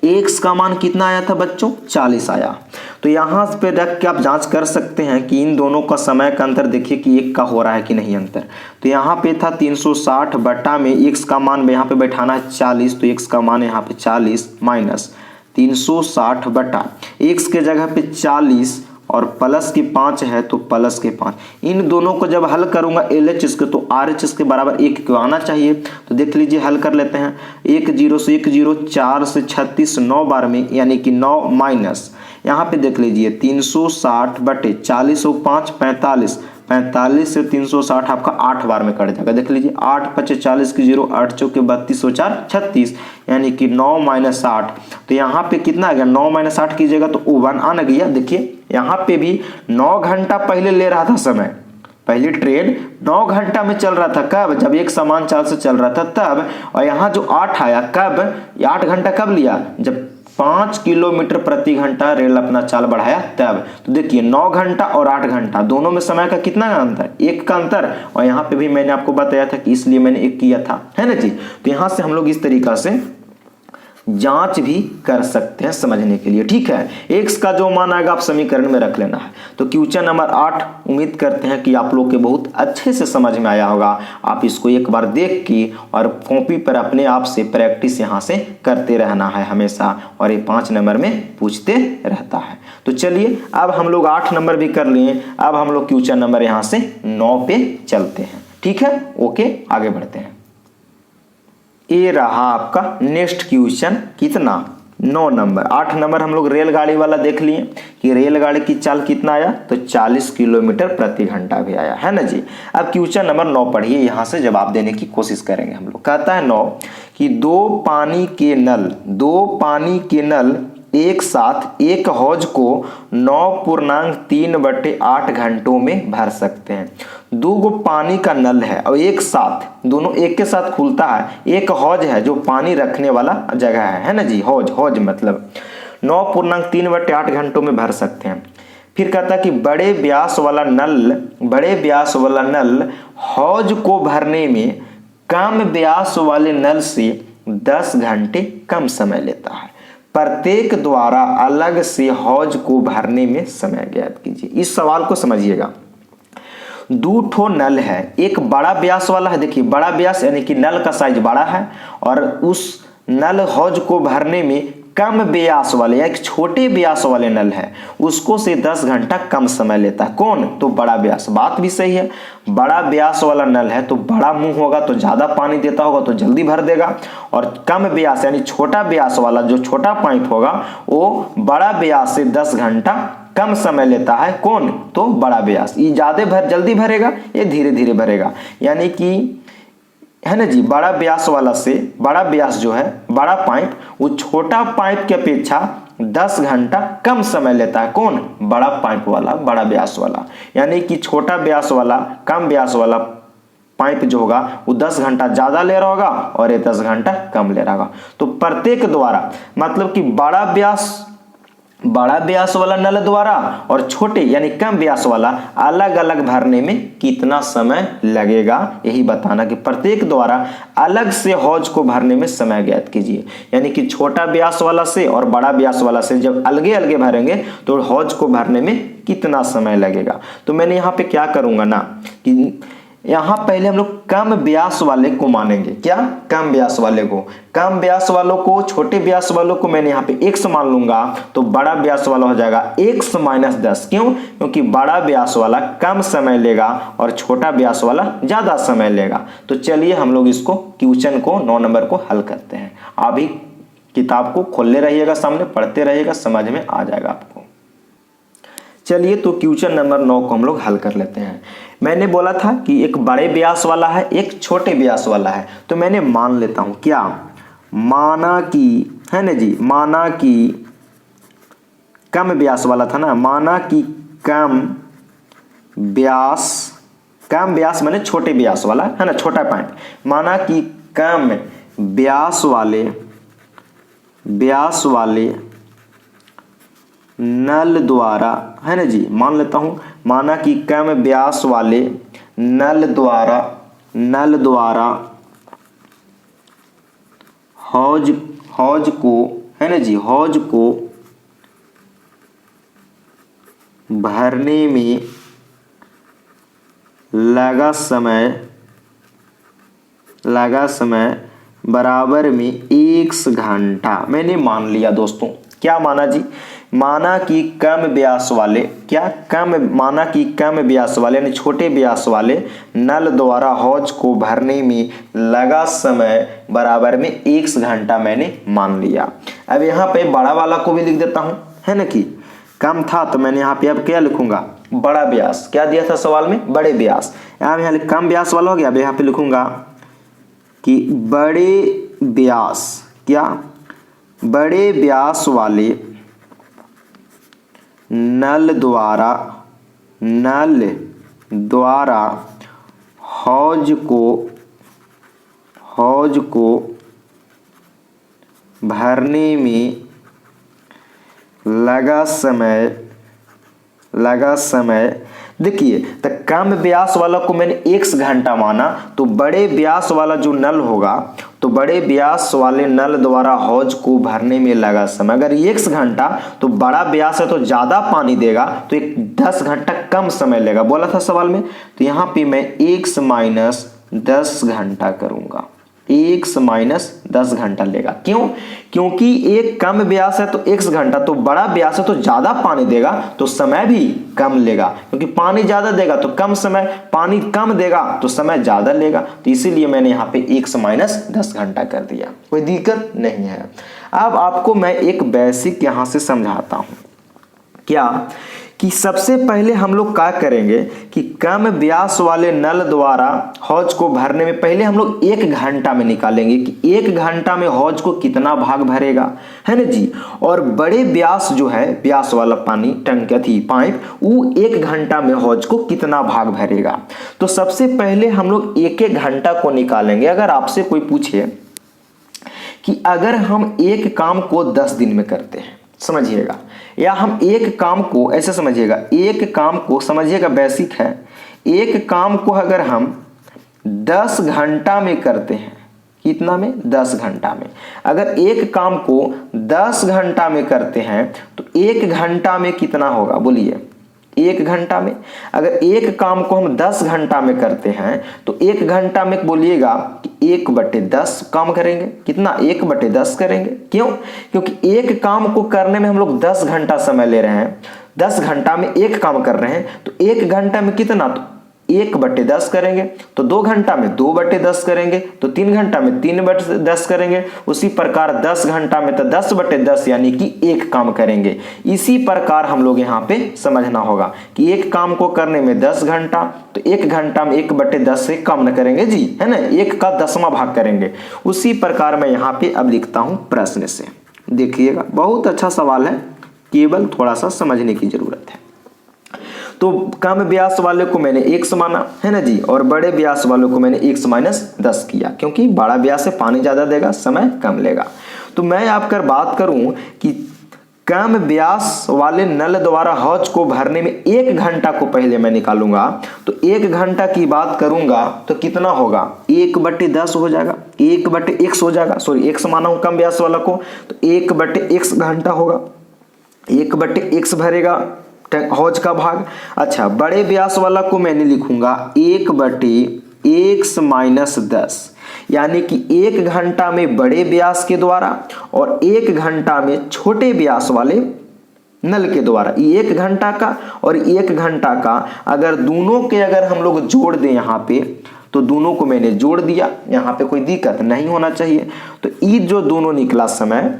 Speaker 1: x का मान कितना आया था बच्चों, 40 आया, तो यहाँ पे रख के आप जांच कर सकते हैं कि इन दोनों का समय का अंतर देखिए कि 1 का हो रहा है कि नहीं अंतर। तो यहाँ पे था 360 बटा में x का मान यहाँ पे बैठाना है 40, तो x का मान यहाँ पे 40 माइनस 360 बटा x के जगह पे 40 और प्लस की 5 है तो प्लस के 5, इन दोनों को जब हल करूंगा LHS के तो RHS के बराबर 1 क्यों आना चाहिए। तो देख लीजिए हल कर लेते हैं, 1 0 से 1 0, 4 से 36 9 बार में, यानी कि 9 माइनस यहाँ पे देख लीजिए 360 बटे 40 और 5 45, 45 से 360 आपका 8 बार में कट जाएगा। देख लीजिए 8 5 40 की 0, 8 चौके 32 और 4 36, यानी कि 9 - 8। तो यहाँ पे कितना आ गया, 9 - 8 कीजिएगा तो 1 आ गया। देखिए यहाँ पे भी 9 घंटा पहले ले रहा था समय, पहली ट्रेन 9 घंटा में चल रहा था। कब, जब एक समान चाल से चल रहा था तब। और यहाँ जो 8 आया कब, 8 घंटा कब लिया, जब 5 किलोमीटर प्रति घंटा रेल अपना चाल बढ़ाया तब। तो देखिए 9 घंटा और 8 घंटा दोनों में समय का कितना अंतर, 1 का अंतर। और यहाँ पे भी मैंने आपको बताया था कि इसलिए मैंने 1 किया था, है ना जी। तो यहाँ से हम लोग इस तरीका से जांच भी कर सकते हैं समझने के लिए, ठीक है। x का जो मान आएगा आप समीकरण में रख लेना है। तो क्वेश्चन नंबर 8 उम्मीद करते हैं कि आप लोग के बहुत अच्छे से समझ में आया होगा। आप इसको एक बार देख के और कॉपी पर अपने आप से प्रैक्टिस यहाँ से करते रहना है हमेशा, और ये 5 नंबर में पूछते रहता है। तो चलिए अब हम लोग 8 नंबर भी कर लिए, अब हम लोग क्वेश्चन नंबर यहाँ से 9 पे चलते हैं, ठीक है। ओके, आगे बढ़ते हैं। ये रहा आपका नेक्स्ट क्वेश्चन, कितना, 9 नंबर। 8 नंबर हम लोग रेलगाड़ी वाला देख लिए कि रेलगाड़ी की चाल कितना आया, तो 40 किलोमीटर प्रति घंटा भी आया, है ना जी। अब क्वेश्चन नंबर 9 पढ़िए, यहाँ से जवाब देने की कोशिश करेंगे हम लोग। कहता है 9 कि दो पानी के नल एक साथ एक हौज को 9.3/8 घंटों में भर सकते हैं। 2 पानी का नल है और एक साथ, दोनों एक के साथ खुलता है, एक हौज है जो पानी रखने वाला जगह है ना जी। हौज मतलब 9.3/8 घंटों में भर सकते हैं। फिर कहता है कि बड़े व्यास वाला नल हौज को भरने में कम व्यास वाले नल से 10 घंटे कम समय लेता है। प्रत्येक द्वारा अलग से हौज को भरने में समय ज्ञात कीजिए। इस सवाल को समझिएगा। 2 ठो नल है, एक बड़ा व्यास वाला है, देखिए बड़ा व्यास यानी कि नल का साइज बड़ा है, और उस नल हौज को भरने में कम व्यास वाले या एक छोटे व्यास वाले नल है, उसको से 10 घंटा कम समय लेता है। कौन, तो बड़ा व्यास। बात भी सही है, बड़ा व्यास वाला नल है तो बड़ा मुंह होगा तो ज्यादा पानी देता होगा तो जल्दी भर देगा, और कम व्यास यानी छोटा व्यास वाला जो छोटा पाइप होगा वो बड़ा व्यास से 10 घंटा कम समय लेता है। कौन, तो बड़ा व्यास। ये जल्दी भरेगा, ये धीरे धीरे भरेगा, यानी कि, है ना जी। बड़ा व्यास वाला से बड़ा व्यास जो है, बड़ा पाइप, वो छोटा पाइप की अपेक्षा 10 घंटा कम समय लेता है। कौन, बड़ा पाइप वाला, बड़ा व्यास वाला। यानी कि छोटा व्यास वाला, कम व्यास वाला पाइप जो होगा वो 10 घंटा ज्यादा ले रहा होगा और ये 10 घंटा कम ले रहा होगा। तो प्रत्येक द्वारा मतलब कि बड़ा व्यास वाला नल द्वारा और छोटे यानी कम व्यास वाला अलग अलग भरने में कितना समय लगेगा, यही बताना कि प्रत्येक द्वारा अलग से हौज को भरने में समय ज्ञात कीजिए। यानी कि छोटा व्यास वाला से और बड़ा व्यास वाला से जब अलगे अलगे भरेंगे तो हौज को भरने में कितना समय लगेगा। तो मैंने यहाँ पे क्या करूंगा ना कि यहाँ पहले हम लोग कम व्यास वाले को मानेंगे। क्या, कम व्यास वाले को, कम व्यास वालों को, छोटे व्यास वालों को मैंने यहाँ पे x मान लूंगा, तो बड़ा व्यास वाला हो जाएगा x - 10। क्यों, क्योंकि बड़ा व्यास वाला कम समय लेगा और छोटा व्यास वाला ज्यादा समय लेगा। तो चलिए हम लोग इसको क्वेश्चन को 9 नंबर को हल करते हैं। अभी किताब को खोलते रहिएगा, सामने पढ़ते रहिएगा, समझ में आ जाएगा आपको। चलिए तो क्वेश्चन नंबर 9 को हम लोग हल कर लेते हैं। मैंने बोला था कि एक बड़े व्यास वाला है, एक छोटे व्यास वाला है, तो मैंने मान लेता हूं। क्या, माना कि, है ना जी, माना कि कम व्यास वाला था ना, माना कि कम व्यास माने छोटे व्यास वाला, है ना, छोटा पाइप। माना कि कम व्यास वाले नल द्वारा, है ना जी, मान लेता हूं, माना कि कम व्यास वाले नल द्वारा हौज को, है ना जी, हौज को भरने में लगा समय बराबर में 1 घंटा मैंने मान लिया दोस्तों। क्या माना जी, माना कि कम व्यास वाले, माना कि कम व्यास वाले यानी छोटे व्यास वाले नल द्वारा हौज को भरने में लगा समय बराबर में 1 घंटा मैंने मान लिया। अब यहाँ पे बड़ा वाला को भी लिख देता हूं, है ना कि कम था तो मैंने यहाँ पे अब क्या लिखूंगा, बड़ा व्यास। क्या दिया था सवाल में, बड़े व्यास। यहाँ कम व्यास वाला हो गया, अब यहाँ पे लिखूंगा कि बड़े व्यास, क्या, बड़े व्यास वाले नल द्वारा हौज को भरने में लगा समय। देखिए, तो कम व्यास वाला को मैंने x घंटा माना, तो बड़े व्यास वाला जो नल होगा, तो बड़े व्यास वाले नल द्वारा हौज को भरने में लगा समय। अगर x घंटा, तो बड़ा व्यास है तो ज्यादा पानी देगा, तो एक 10 घंटा कम समय लेगा, बोला था सवाल में। तो यहाँ पे मैं x माइनस 10 घंटा करूंगा, x माइनस 10 घंटा लेगा। क्यों? क्योंकि एक कम व्यास है तो x घंटा, तो बड़ा व्यास है तो ज्यादा पानी देगा, तो समय भी कम लेगा, क्योंकि पानी ज्यादा देगा तो कम समय, पानी कम देगा तो समय ज्यादा लेगा। तो इसीलिए मैंने यहाँ पे x माइनस 10 घंटा कर दिया, कोई दिक्कत नहीं है। अब आपको मैं एक बेसिक यहाँ से समझाता हूँ, क्या कि सबसे पहले हम लोग क्या करेंगे कि कम व्यास वाले नल द्वारा हौज को भरने में पहले हम लोग 1 घंटा में निकालेंगे कि 1 घंटा में हौज को कितना भाग भरेगा, है ना जी। और बड़े व्यास जो है, व्यास वाला पानी टंकी थी पाइप, वो 1 घंटा में हौज को कितना भाग भरेगा। तो सबसे पहले हम लोग 1-1 घंटा को निकालेंगे। अगर आपसे कोई पूछे कि अगर हम एक काम को 10 दिन में करते हैं, समझिएगा, या हम एक काम को ऐसे समझिएगा, एक काम को समझिएगा, बेसिक है, एक काम को अगर हम 10 घंटा में करते हैं, कितना में, 10 घंटा में। अगर एक काम को 10 घंटा में करते हैं तो 1 घंटा में कितना होगा, बोलिए, 1 घंटा में। अगर एक काम को हम 10 घंटा में करते हैं तो 1 घंटा में बोलिएगा कि 1/10 काम करेंगे, कितना, 1/10 करेंगे। क्यों? क्योंकि एक काम को करने में हम लोग 10 घंटा समय ले रहे हैं, 10 घंटा में एक काम कर रहे हैं, तो 1 घंटा में कितना, तो 1/10 करेंगे, तो 2 घंटा में 2/10 करेंगे, तो 3 घंटा में 3/10 करेंगे। उसी प्रकार 10 घंटा में तो 10/10 यानी कि एक काम करेंगे। इसी प्रकार हम लोग यहाँ पे समझना होगा कि एक काम को करने में 10 घंटा, तो 1 घंटा में 1/10 से कम न करेंगे जी, है ना, 1 का 10वां भाग करेंगे। उसी प्रकार मैं यहाँ पे अब लिखता हूँ प्रश्न से, देखिएगा, बहुत अच्छा सवाल है, केवल थोड़ा सा समझने की जरूरत है। तो कम व्यास वाले को मैंने x माना, है ना जी, और बड़े व्यास वालों को मैंने x माइनस 10 किया, क्योंकि बड़ा व्यास है, पानी ज्यादा देगा, समय कम लेगा। तो मैं आपकर बात करूं कि कम व्यास वाले नल द्वारा हौज को भरने में 1 घंटा को पहले मैं निकालूंगा, तो 1 घंटा की बात करूंगा तो कितना होगा, 1/10 हो जाएगा, 1/x हो जाएगा, सॉरी x माना हूं कम व्यास वाला को, तो 1/x घंटा होगा, 1/x भरेगा हौज का भाग। अच्छा, बड़े व्यास वाला को मैंने लिखूंगा 1/x माइनस 10, यानी कि 1 घंटा में बड़े व्यास के द्वारा और 1 घंटा में छोटे व्यास वाले नल के द्वारा। 1 घंटा का और 1 घंटा का अगर दोनों के अगर हम लोग जोड़ दें यहाँ पे, तो दोनों को मैंने जोड़ दिया, यहाँ पे कोई दिक्कत नहीं होना चाहिए। तो ये जो दोनों निकला समय,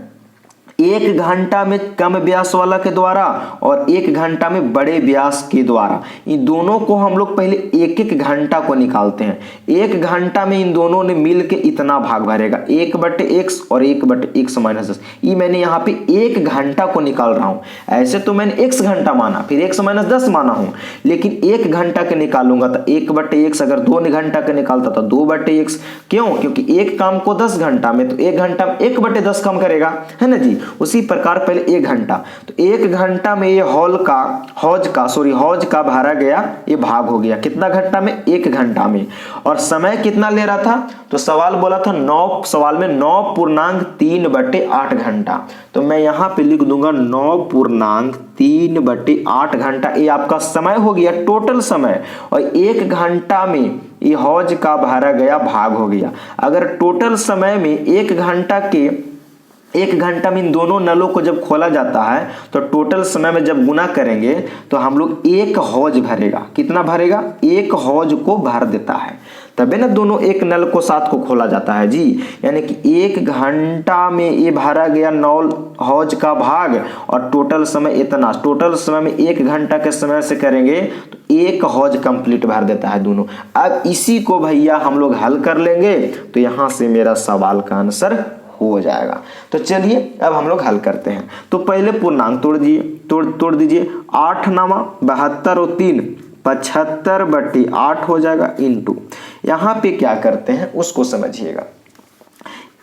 Speaker 1: 1 घंटा में कम व्यास वाला के द्वारा और 1 घंटा में बड़े व्यास के द्वारा, इन दोनों को हम लोग पहले 1-1 घंटा को निकालते हैं। 1 घंटा में इन दोनों ने मिल के इतना भाग भरेगा, 1/x और 1/x माइनस 10। ये मैंने यहाँ पे 1 घंटा को निकाल रहा हूँ। ऐसे तो मैंने x घंटा माना, फिर x माइनस 10 माना हूँ, लेकिन 1 घंटा के निकालूंगा तो 1/x, अगर 2 घंटा के निकालता तो 2/x। क्यों? क्योंकि एक काम को 10 घंटा में, तो 1 घंटा में 1/10 काम करेगा, है ना जी। उसी प्रकार पहले 1 घंटा, तो 1 घंटा में ये हौज का भरा गया, ये भाग हो गया कितना घंटा में, 1 घंटा में। और समय कितना ले रहा था, तो सवाल बोला था 9.3/8 घंटा, तो मैं यहाँ पे लिख दूंगा 9.3/8 घंटा। ये आपका समय हो गया, टोटल समय, और 1 घंटा में ये हौज का भरा गया भाग हो गया। अगर टोटल समय में 1 घंटा में इन दोनों नलों को जब खोला जाता है तो टोटल समय में जब गुना करेंगे तो हम लोग 1 हौज भरेगा, कितना भरेगा, 1 हौज को भर देता है। तबे ना दोनों एक नल को 7 को खोला जाता है जी। यानी कि 1 घंटा में ये भरा गया 9 हौज का भाग और टोटल समय इतना, टोटल समय में 1 घंटा के समय से करेंगे तो 1 हौज कंप्लीट भर देता है दोनों। अब इसी को भैया हम लोग हल कर लेंगे तो यहाँ से मेरा सवाल का आंसर हो जाएगा। तो चलिए अब हम लोग हल करते हैं। तो पहले पूर्णांक तोड़ दीजिए। 8 नामा 72 और 3 75/8 हो जाएगा इंटू, यहाँ पे क्या करते हैं उसको समझिएगा।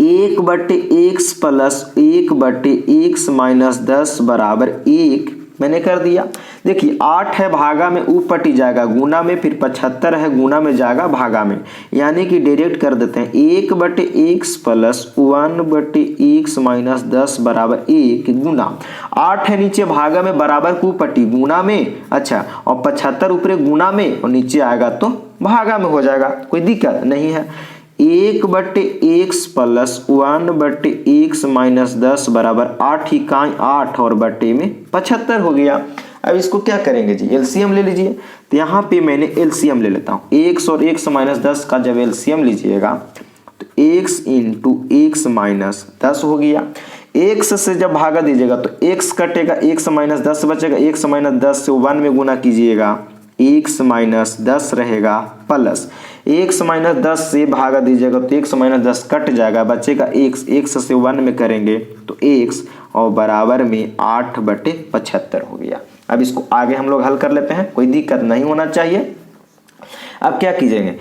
Speaker 1: 1/x प्लस 1/x माइनस 10 बराबर 1 मैंने कर दिया। देखिए 8 है भागा में ऊपर जाएगा गुना में, फिर 75 है गुना में जाएगा भागा में, यानी कि डायरेक्ट कर देते हैं 1/x प्लस 1/x माइनस 10 बराबर 1 गुना 8 है नीचे भागा में बराबर को पट्टी गुना में, अच्छा, और 75 ऊपर गुना में और नीचे आएगा तो भागा में हो जाएगा, कोई दिक्कत नहीं है। 1/x प्लस 1/x माइनस 10 बराबर 8 इकाई 8 और बटे में 75 हो गया। अब इसको क्या करेंगे जी, एलसीएम ले लीजिए। तो यहाँ पे मैंने एलसीएम ले लेता हूँ। x और x माइनस 10 का जब एलसीएम लीजिएगा तो x इंटू x माइनस 10 हो गया। x से जब भागा दीजिएगा तो x कटेगा, x माइनस 10 बचेगा, x माइनस 10 से 1 में गुना कीजिएगा, x माइनस 10 रहेगा प्लस x माइनस 10 से भागा दीजिएगा तो x माइनस 10 कट जाएगा, बचेगा x से 1 में करेंगे तो x और बराबर में 8/75 हो गया। अब इसको आगे हम लोग हल कर लेते हैं, कोई दिक्कत नहीं होना चाहिए। अब क्या कीजिएंगे,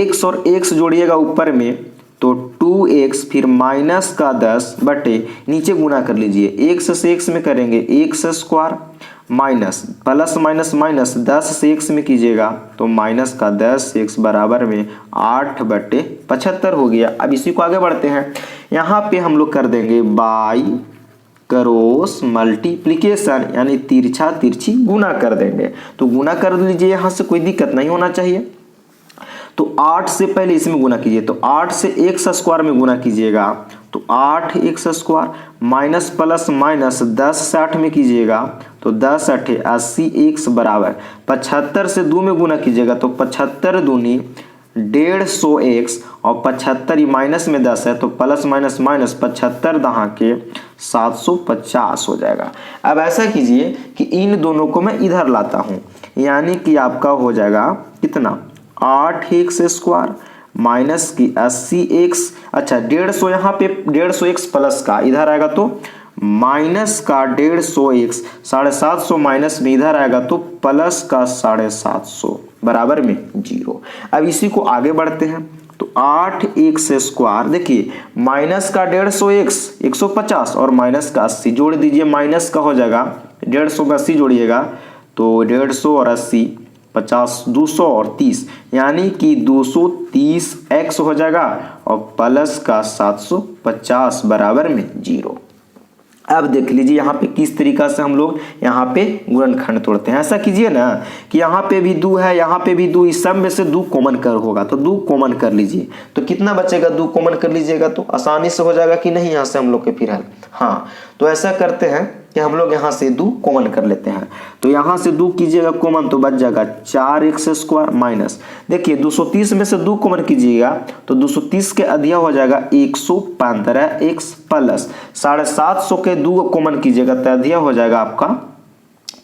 Speaker 1: x और x जोड़िएगा ऊपर में तो 2x फिर माइनस का 10 बटे नीचे गुना कर लीजिए, x से x में करेंगे x square minus plus minus minus 10 से x में कीजिएगा तो माइनस का 10x बराबर में 8/75 हो गया। अब इसी को आगे बढ़ते हैं, यहाँ पे हम लोग कर देंगे बाई क्रॉस मल्टीप्लिकेशन, यानी तिरछा तिरछी गुना कर देंगे। तो गुना कर लीजिए, यहाँ से कोई दिक्कत नहीं होना चाहिए। तो 8 से पहले इसमें गुना कीजिए, तो 8 से x स्क्वायर में गुना कीजिएगा तो 8x square minus plus minus 10 से 8 में कीजिएगा तो 10 8 80x बराबर 75 से 2 में गुना कीजिएगा तो 75 दूनी 150x और 75 माइनस में 10 है तो प्लस माइनस माइनस 75 दहा के 750 हो जाएगा। अब ऐसा कीजिए कि इन दोनों को मैं इधर लाता हूँ, यानी कि आपका हो जाएगा कितना 8x स्क्वायर माइनस की 80x, अच्छा 150 यहाँ पे 150x प्लस का इधर आएगा तो माइनस का 150x 750 माइनस में इधर आएगा तो प्लस का 750 बराबर में 0। अब इसी को आगे बढ़ते हैं तो 8x स्क्वायर, देखिए माइनस का 150x 150 और माइनस का 80 जोड़ दीजिए, माइनस का हो जाएगा 150 में 80 जोड़िएगा तो 150 और 80 50 200 और 30, यानी कि 230x हो जाएगा और प्लस का 750 बराबर में 0। अब देख लीजिए यहाँ पे किस तरीका से हम लोग यहाँ पे गुणनखंड तोड़ते हैं। ऐसा कीजिए ना कि यहाँ पे भी 2 है, यहाँ पे भी 2, इस सब में से 2 कॉमन कर होगा तो 2 कॉमन कर लीजिए तो कितना बचेगा, 2 कॉमन कर लीजिएगा तो आसानी से हो जाएगा कि नहीं यहाँ से हम लोग के फिर हल। हाँ तो ऐसा करते हैं कि हम लोग यहाँ से 2 कॉमन कर लेते हैं। तो यहाँ से 2 कीजिएगा कॉमन तो बच जाएगा 4x स्क्वायर माइनस, देखिए 230 में से 2 कॉमन कीजिएगा तो 230 के अधिया हो जाएगा 115x प्लस 750 के 2 कॉमन कीजिएगा तो अधिया हो जाएगा आपका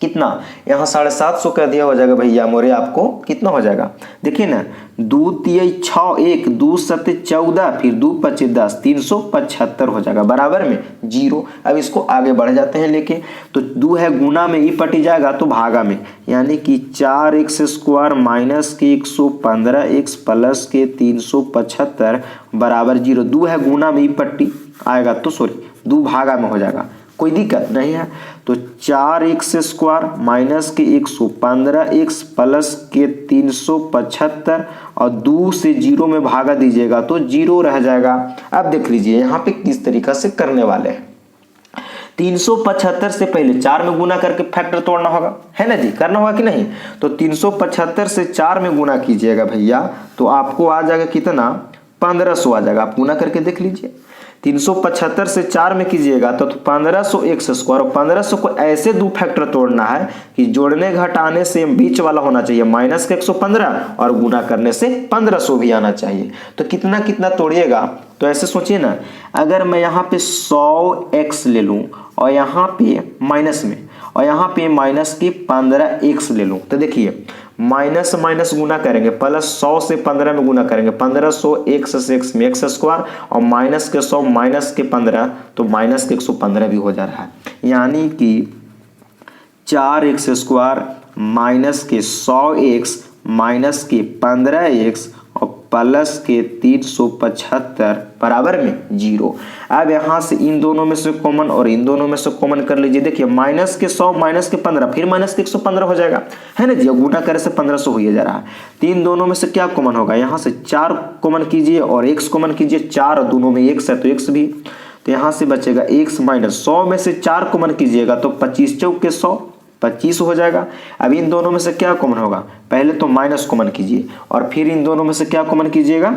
Speaker 1: कितना, यहाँ 750 का दिया हो जाएगा भैया मोरे, आपको कितना हो जाएगा देखिए ना 2 3 6 1 2 7 14 फिर 2 5 10 375 हो जाएगा बराबर में 0। अब इसको आगे बढ़ जाते हैं लेके, तो 2 है गुना में ई पटी जाएगा तो भागा में, यानी कि 4x स्क्वायर माइनस के 115x प्लस के 375 बराबर 0। 2 है गुना में ई पट्टी आएगा तो सॉरी 2 भागा में हो जाएगा, कोई दिक्कत नहीं है। तो 4x स्क्वायर माइनस के 115x प्लस के 375 और 2 से 0 में भागा दीजिएगा तो 0 रह जाएगा। अब देख लीजिए यहाँ पे किस तरीका से करने वाले हैं। 375 से पहले 4 में गुना करके फैक्टर तोड़ना होगा, है ना जी, करना होगा कि नहीं। तो 375 से 4 में गुना कीजिएगा भैया तो आपको आ जाएगा कितना 1500 आ जाएगा। आप गुना करके देख लीजिए, 375 से 4 में कीजिएगा तो 1500 x स्क्वायर, और 1500 को ऐसे दो फैक्टर तोड़ना है कि जोड़ने घटाने से बीच वाला होना चाहिए माइनस के 115 और गुना करने से 1500 भी आना चाहिए। तो कितना कितना तोड़िएगा, तो ऐसे सोचिए ना, अगर मैं यहाँ पे 100x ले लूँ और यहाँ पे माइनस में, और यहाँ पे माइनस की 15x ले लूँ, तो देखिए माइनस माइनस गुना करेंगे, प्लस 100 से 15 में गुना करेंगे, 1500 x से x में x स्क्वायर, और माइनस के 100 माइनस के 15 तो माइनस के 115 भी हो जा रहा है। यानी कि 4x स्क्वायर माइनस के 100x माइनस के 15x और प्लस के 375 बराबर में 0। अब यहाँ से इन दोनों में से कॉमन और इन दोनों में से कॉमन कर लीजिए। देखिए माइनस के 100 माइनस के 15 फिर माइनस के 115 हो जाएगा, है ना जी। गुना करे से 1500 हो जा रहा है। तीन दोनों में से क्या कॉमन होगा, यहाँ से 4 कॉमन कीजिए और x कॉमन कीजिए। 4 दोनों में x है तो x भी, तो यहाँ से बचेगा x माइनस 100 में से 4 कॉमन कीजिएगा तो 25 चौक के 100 25 हो जाएगा। अब इन दोनों में से क्या कॉमन होगा, पहले तो माइनस कॉमन कीजिए और फिर इन दोनों में से क्या कॉमन कीजिएगा,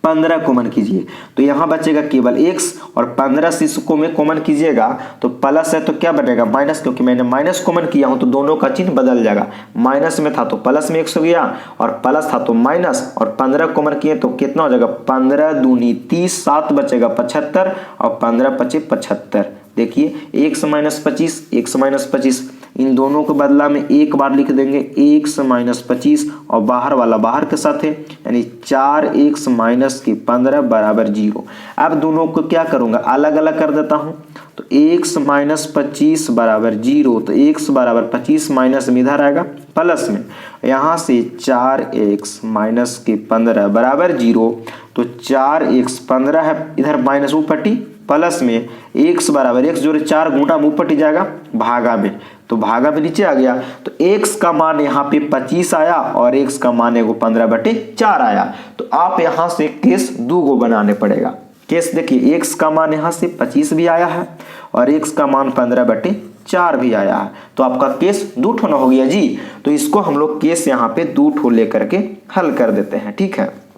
Speaker 1: 15 कॉमन कीजिए। तो यहाँ बचेगा केवल x और 15 से इसको में कॉमन कीजिएगा तो प्लस है तो क्या बनेगा माइनस, क्योंकि मैंने माइनस कॉमन किया हूँ तो दोनों का चिन्ह बदल जाएगा। माइनस में था तो प्लस में x हो गया और प्लस था तो माइनस, और 15 कॉमन किए तो कितना हो जाएगा, 15 दूनी 30, 7 बचेगा 75 और 15 पचे 75। देखिए x माइनस 25 x माइनस 25, इन दोनों के बदला में एक बार लिख देंगे x माइनस 25 और बाहर वाला बाहर के साथ है, यानी 4x माइनस के 15 बराबर 0। अब दोनों को क्या करूंगा, अलग अलग कर देता हूं। तो x माइनस 25 बराबर 0, तो x बराबर 25 माइनस में इधर आएगा प्लस में, यहाँ से 4x माइनस के 15 बराबर 0। तो 4x 15 है, इधर माइनस ऊपटी प्लस में x बराबर x जोड़े 4 गुना ऊपटी जाएगा भागा में, तो भागा में नीचे आ गया। तो x का मान यहाँ पे 25 आया और x का मान एगो 15/4 आया। तो आप यहाँ से केस 2 गो बनाने पड़ेगा। केस देखिए x का मान यहाँ से 25 भी आया है और x का मान 15/4 भी आया है, तो आपका केस 2 ठो ना हो गया जी। तो इसको हम लोग केस यहाँ पे 2 ठो लेकर के हल कर देते हैं, ठीक है।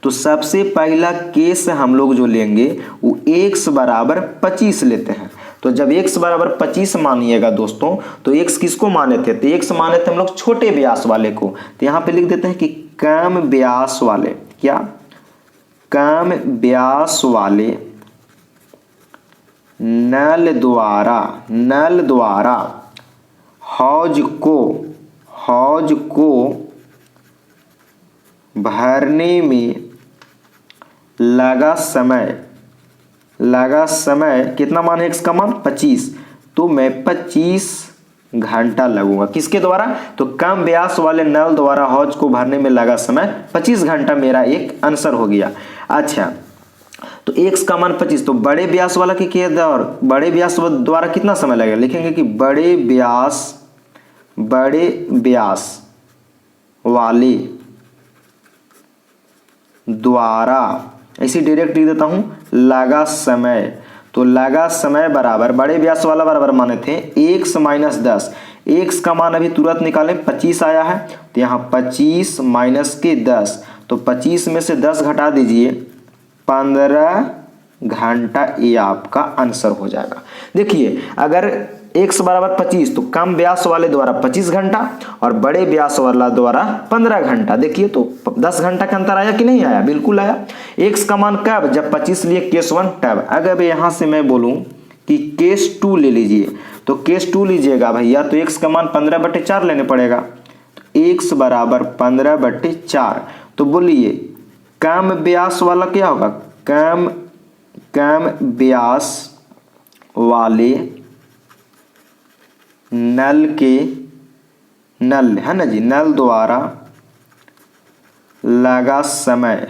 Speaker 1: तो सबसे पहला केस हम लोग जो लेंगे वो x बराबर 25 लेते हैं। तो जब x बराबर 25 मानिएगा दोस्तों, तो x किसको माने थे, तो x माने थे हम लोग छोटे व्यास वाले को। तो यहाँ पे लिख देते हैं कि कम व्यास वाले, क्या, कम व्यास वाले नल द्वारा हौज को भरने में लगा समय कितना मान है x का मान 25, तो मैं 25 घंटा लगूंगा। किसके द्वारा, तो कम व्यास वाले नल द्वारा हौज को भरने में लगा समय 25 घंटा, मेरा एक आंसर हो गया। अच्छा, तो x का मान 25, तो बड़े व्यास वाला के दौर, बड़े व्यास द्वारा कितना समय लगेगा, लिखेंगे कि बड़े व्यास वाले द्वारा, ऐसे डायरेक्ट लिख देता हूं, लगा समय। तो लगा समय बराबर बड़े व्यास वाला बराबर माने थे x माइनस 10। x का मान अभी तुरंत निकालें, 25 आया है, तो यहाँ 25 माइनस के 10, तो 25 में से 10 घटा दीजिए, 15 घंटा, ये आपका आंसर हो जाएगा। देखिए अगर x बराबर 25 तो कम व्यास वाले द्वारा 25 घंटा और बड़े व्यास वाला द्वारा 15 घंटा। देखिए तो 10 घंटा का अंतर आया कि नहीं आया, बिल्कुल आया। x का मान कब, जब 25 लिए केस 1 तब। अगर यहाँ से मैं बोलूं कि केस 2 ले लीजिए, तो केस 2 लीजिएगा भैया, तो x का मान 15/4 लेने पड़ेगा। तो x बराबर 15/4, तो बोलिए कम व्यास वाला क्या होगा, कम व्यास वाले नल है ना जी, नल द्वारा लगा समय।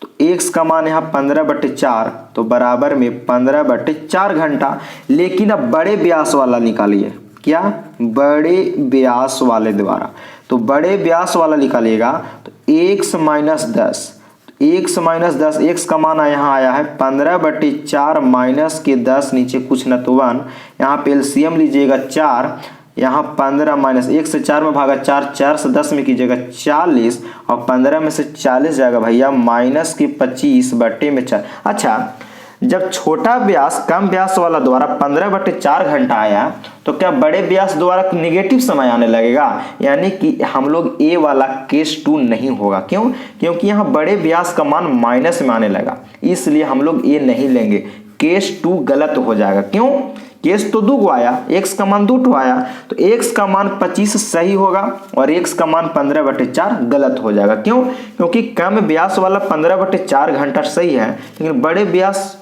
Speaker 1: तो x का मान यहाँ 15/4, तो बराबर में 15/4 घंटा। लेकिन अब बड़े व्यास वाला निकालिए, क्या, बड़े व्यास वाले द्वारा। तो बड़े व्यास वाला निकालिएगा तो x minus 10, x minus 10, x का मान यहाँ आया है 15/4 माइनस के 10, नीचे कुछ न तो 1, यहाँ पे एलसीएम लीजिएगा 4, यहाँ 15 माइनस 1 से 4 में भागा 4, 4 से 10 में कीजिएगा 40 और 15 में से 40 जाएगा भैया माइनस की 25 बटे में 4। अच्छा, जब छोटा व्यास कम व्यास वाला द्वारा 15/4 घंटा आया तो क्या बड़े व्यास द्वारा नेगेटिव समय आने लगेगा? यानी कि हम लोग ए वाला केस 2 नहीं होगा। क्यों? क्योंकि यहाँ बड़े व्यास का मान माइनस में आने लगा, इसलिए हम लोग ए नहीं लेंगे। केस 2 गलत हो जाएगा। क्यों? केस तो 2 को आया, x का मान 2 आया, तो x का मान 25 सही होगा और x का मान 15/4 गलत हो जाएगा। क्यों? क्योंकि कम व्यास वाला 15/4 घंटा सही है, लेकिन बड़े व्यास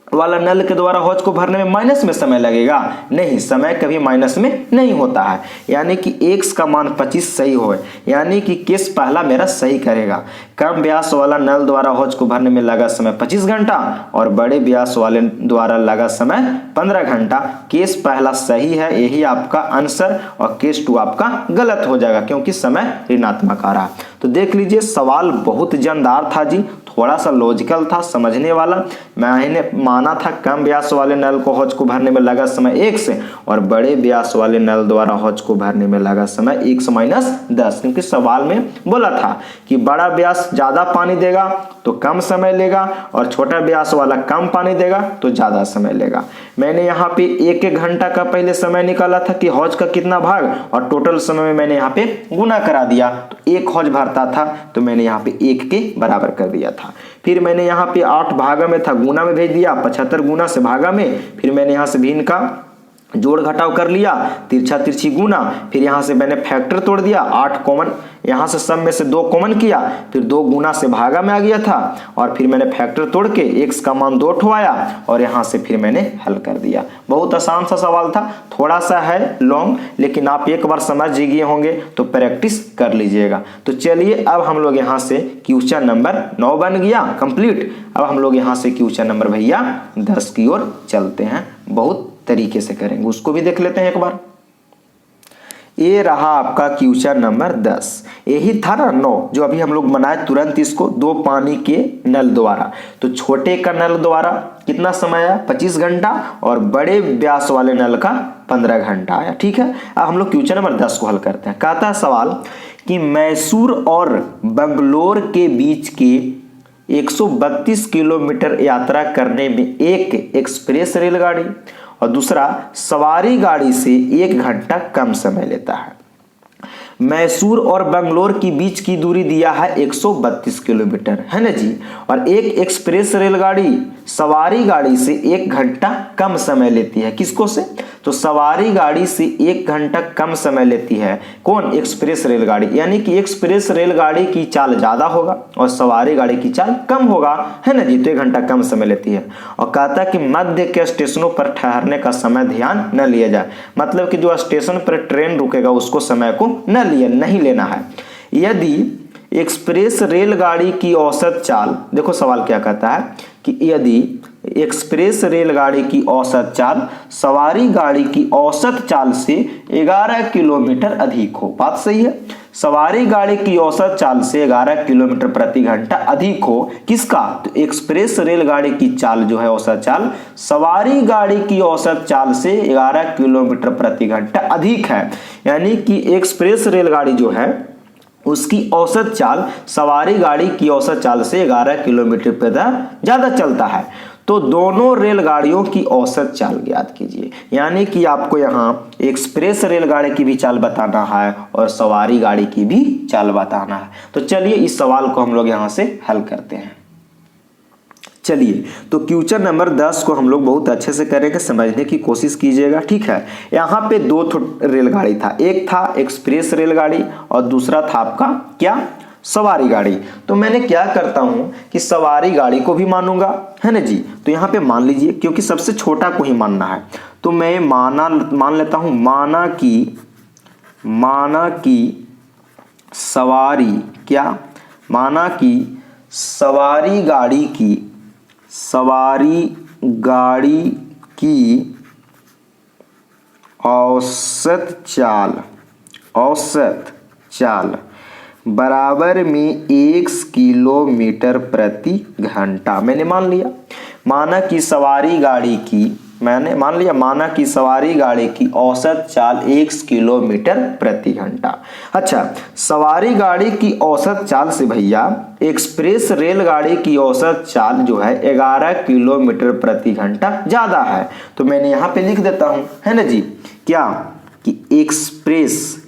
Speaker 1: वाला नल के द्वारा हौज को भरने में माइनस में समय लगेगा। नहीं, समय कभी माइनस में नहीं होता है। यानी कि x का मान 25 सही हो, यानी कि केस पहला मेरा सही करेगा। कम व्यास वाला नल द्वारा हौज को भरने में लगा समय 25 घंटा और बड़े व्यास वाले द्वारा लगा समय 15 घंटा। केस पहला सही है, यही आपका आंसर, और केस 2 आपका गलत हो जाएगा क्योंकि समय ऋणात्मक आ रहा। तो देख लीजिए, सवाल बहुत जानदार था जी, थोड़ा सा लॉजिकल था, समझने वाला। मैंने माना था कम व्यास वाले नल को हौज को भरने में लगा समय 1 से और बड़े व्यास वाले नल द्वारा हौज को भरने में लगा समय 1 से माइनस 10, क्योंकि सवाल में बोला था कि बड़ा व्यास ज्यादा पानी देगा तो कम समय लेगा और छोटा व्यास वाला कम पानी देगा तो ज्यादा समय लेगा। मैंने यहाँ पे 1-1 घंटा का पहले समय निकाला था कि हौज का कितना भाग, और टोटल समय में मैंने यहाँ पे गुना करा दिया, तो 1 हौज भरता था तो मैंने यहाँ पे 1 के बराबर कर दिया था। फिर मैंने यहाँ पे 8 भागा में था, गुना में भेज दिया, 75 गुना से भागा में, फिर मैंने यहाँ से भिन्न का जोड़ घटाव कर लिया, तिरछा तिरछी गुना, फिर यहाँ से मैंने फैक्टर तोड़ दिया, 8 कॉमन, यहाँ से सब में से 2 कॉमन किया, फिर 2 गुना से भागा में आ गया था, और फिर मैंने फैक्टर तोड़ के x का मान 2 ठो आया और यहाँ से फिर मैंने हल कर दिया। बहुत आसान सा सवाल था, थोड़ा सा है लॉन्ग, लेकिन आप एक बार समझ गए होंगे तो प्रैक्टिस कर लीजिएगा। तो चलिए, अब हम लोग यहाँ से क्वेश्चन नंबर 9 बन गया कंप्लीट। अब हम लोग यहाँ से क्वेश्चन नंबर भैया 10 की ओर चलते हैं, बहुत तरीके से करेंगे, उसको भी देख लेते हैं एक बार। ये रहा आपका क्वेश्चन नंबर 10। यही था ना 9 जो अभी हम लोग बनाए तुरंत इसको, 2 पानी के नल द्वारा। तो छोटे का नल द्वारा कितना समय आया? 25 घंटा, और बड़े व्यास वाले नल का 15 घंटा आया। ठीक है, अब हम लोग क्वेश्चन नंबर 10 को हल करते हैं। कहता है सवाल कि मैसूर और बंगलोर के बीच के 132 किलोमीटर यात्रा करने में एक एक्सप्रेस रेलगाड़ी और दूसरा सवारी गाड़ी से 1 घंटा कम समय लेता है। मैसूर और बंगलोर के बीच की दूरी दिया है 132 किलोमीटर, है ना जी, और एक एक्सप्रेस रेलगाड़ी सवारी गाड़ी से 1 घंटा कम समय लेती है। किसको से? तो सवारी गाड़ी से 1 घंटा कम समय लेती है। कौन? एक्सप्रेस रेलगाड़ी। यानी कि एक्सप्रेस रेलगाड़ी की चाल ज्यादा होगा और सवारी गाड़ी की चाल कम होगा, है ना जी, तो 1 घंटा कम समय लेती है। और कहता कि मध्य के स्टेशनों पर ठहरने का समय ध्यान न लिया जाए, मतलब कि जो स्टेशन पर ट्रेन रुकेगा उसको समय को नहीं लेना है। यदि एक्सप्रेस रेलगाड़ी की औसत चाल, देखो सवाल क्या कहता है कि यदि एक्सप्रेस रेलगाड़ी की औसत चाल सवारी गाड़ी की औसत चाल से 11 किलोमीटर अधिक हो। बात सही है, सवारी गाड़ी की औसत चाल से 11 किलोमीटर प्रति घंटा अधिक हो। किसका? तो एक्सप्रेस रेलगाड़ी की चाल जो है औसत चाल सवारी गाड़ी की औसत चाल से 11 किलोमीटर प्रति घंटा अधिक है। यानी कि एक्सप्रेस रेलगाड़ी जो है उसकी औसत चाल सवारी गाड़ी की औसत चाल से 11 किलोमीटर प्रति ज्यादा चलता है। तो दोनों रेलगाड़ियों की औसत चाल ज्ञात कीजिए। यानी कि आपको यहाँ एक्सप्रेस रेलगाड़ी की भी चाल बताना है और सवारी गाड़ी की भी चाल बताना है। तो चलिए इस सवाल को हम लोग यहाँ से हल करते हैं। चलिए, तो क्वेश्चन नंबर 10 को हम लोग बहुत अच्छे से करेंगे, समझने की कोशिश कीजिएगा। ठीक है, यहाँ पे 2 रेलगाड़ी था, एक था एक्सप्रेस रेलगाड़ी और दूसरा था आपका क्या? सवारी गाड़ी। तो मैंने क्या करता हूं कि सवारी गाड़ी को भी मानूंगा, है ना जी। तो यहाँ पे मान लीजिए, क्योंकि सबसे छोटा को ही मानना है, तो मैं मान लेता हूं माना कि सवारी क्या? माना कि सवारी गाड़ी की औसत चाल बराबर में 1 किलोमीटर प्रति घंटा। मैंने मान लिया, माना कि सवारी गाड़ी की मैंने मान लिया, माना कि सवारी गाड़ी की औसत चाल 1 किलोमीटर प्रति घंटा। अच्छा, सवारी गाड़ी की औसत चाल से भैया एक्सप्रेस रेलगाड़ी की औसत चाल जो है 11 किलोमीटर प्रति घंटा ज्यादा है। तो मैंने यहां पे लिख देता हूं, है ना जी, क्या कि एक्सप्रेस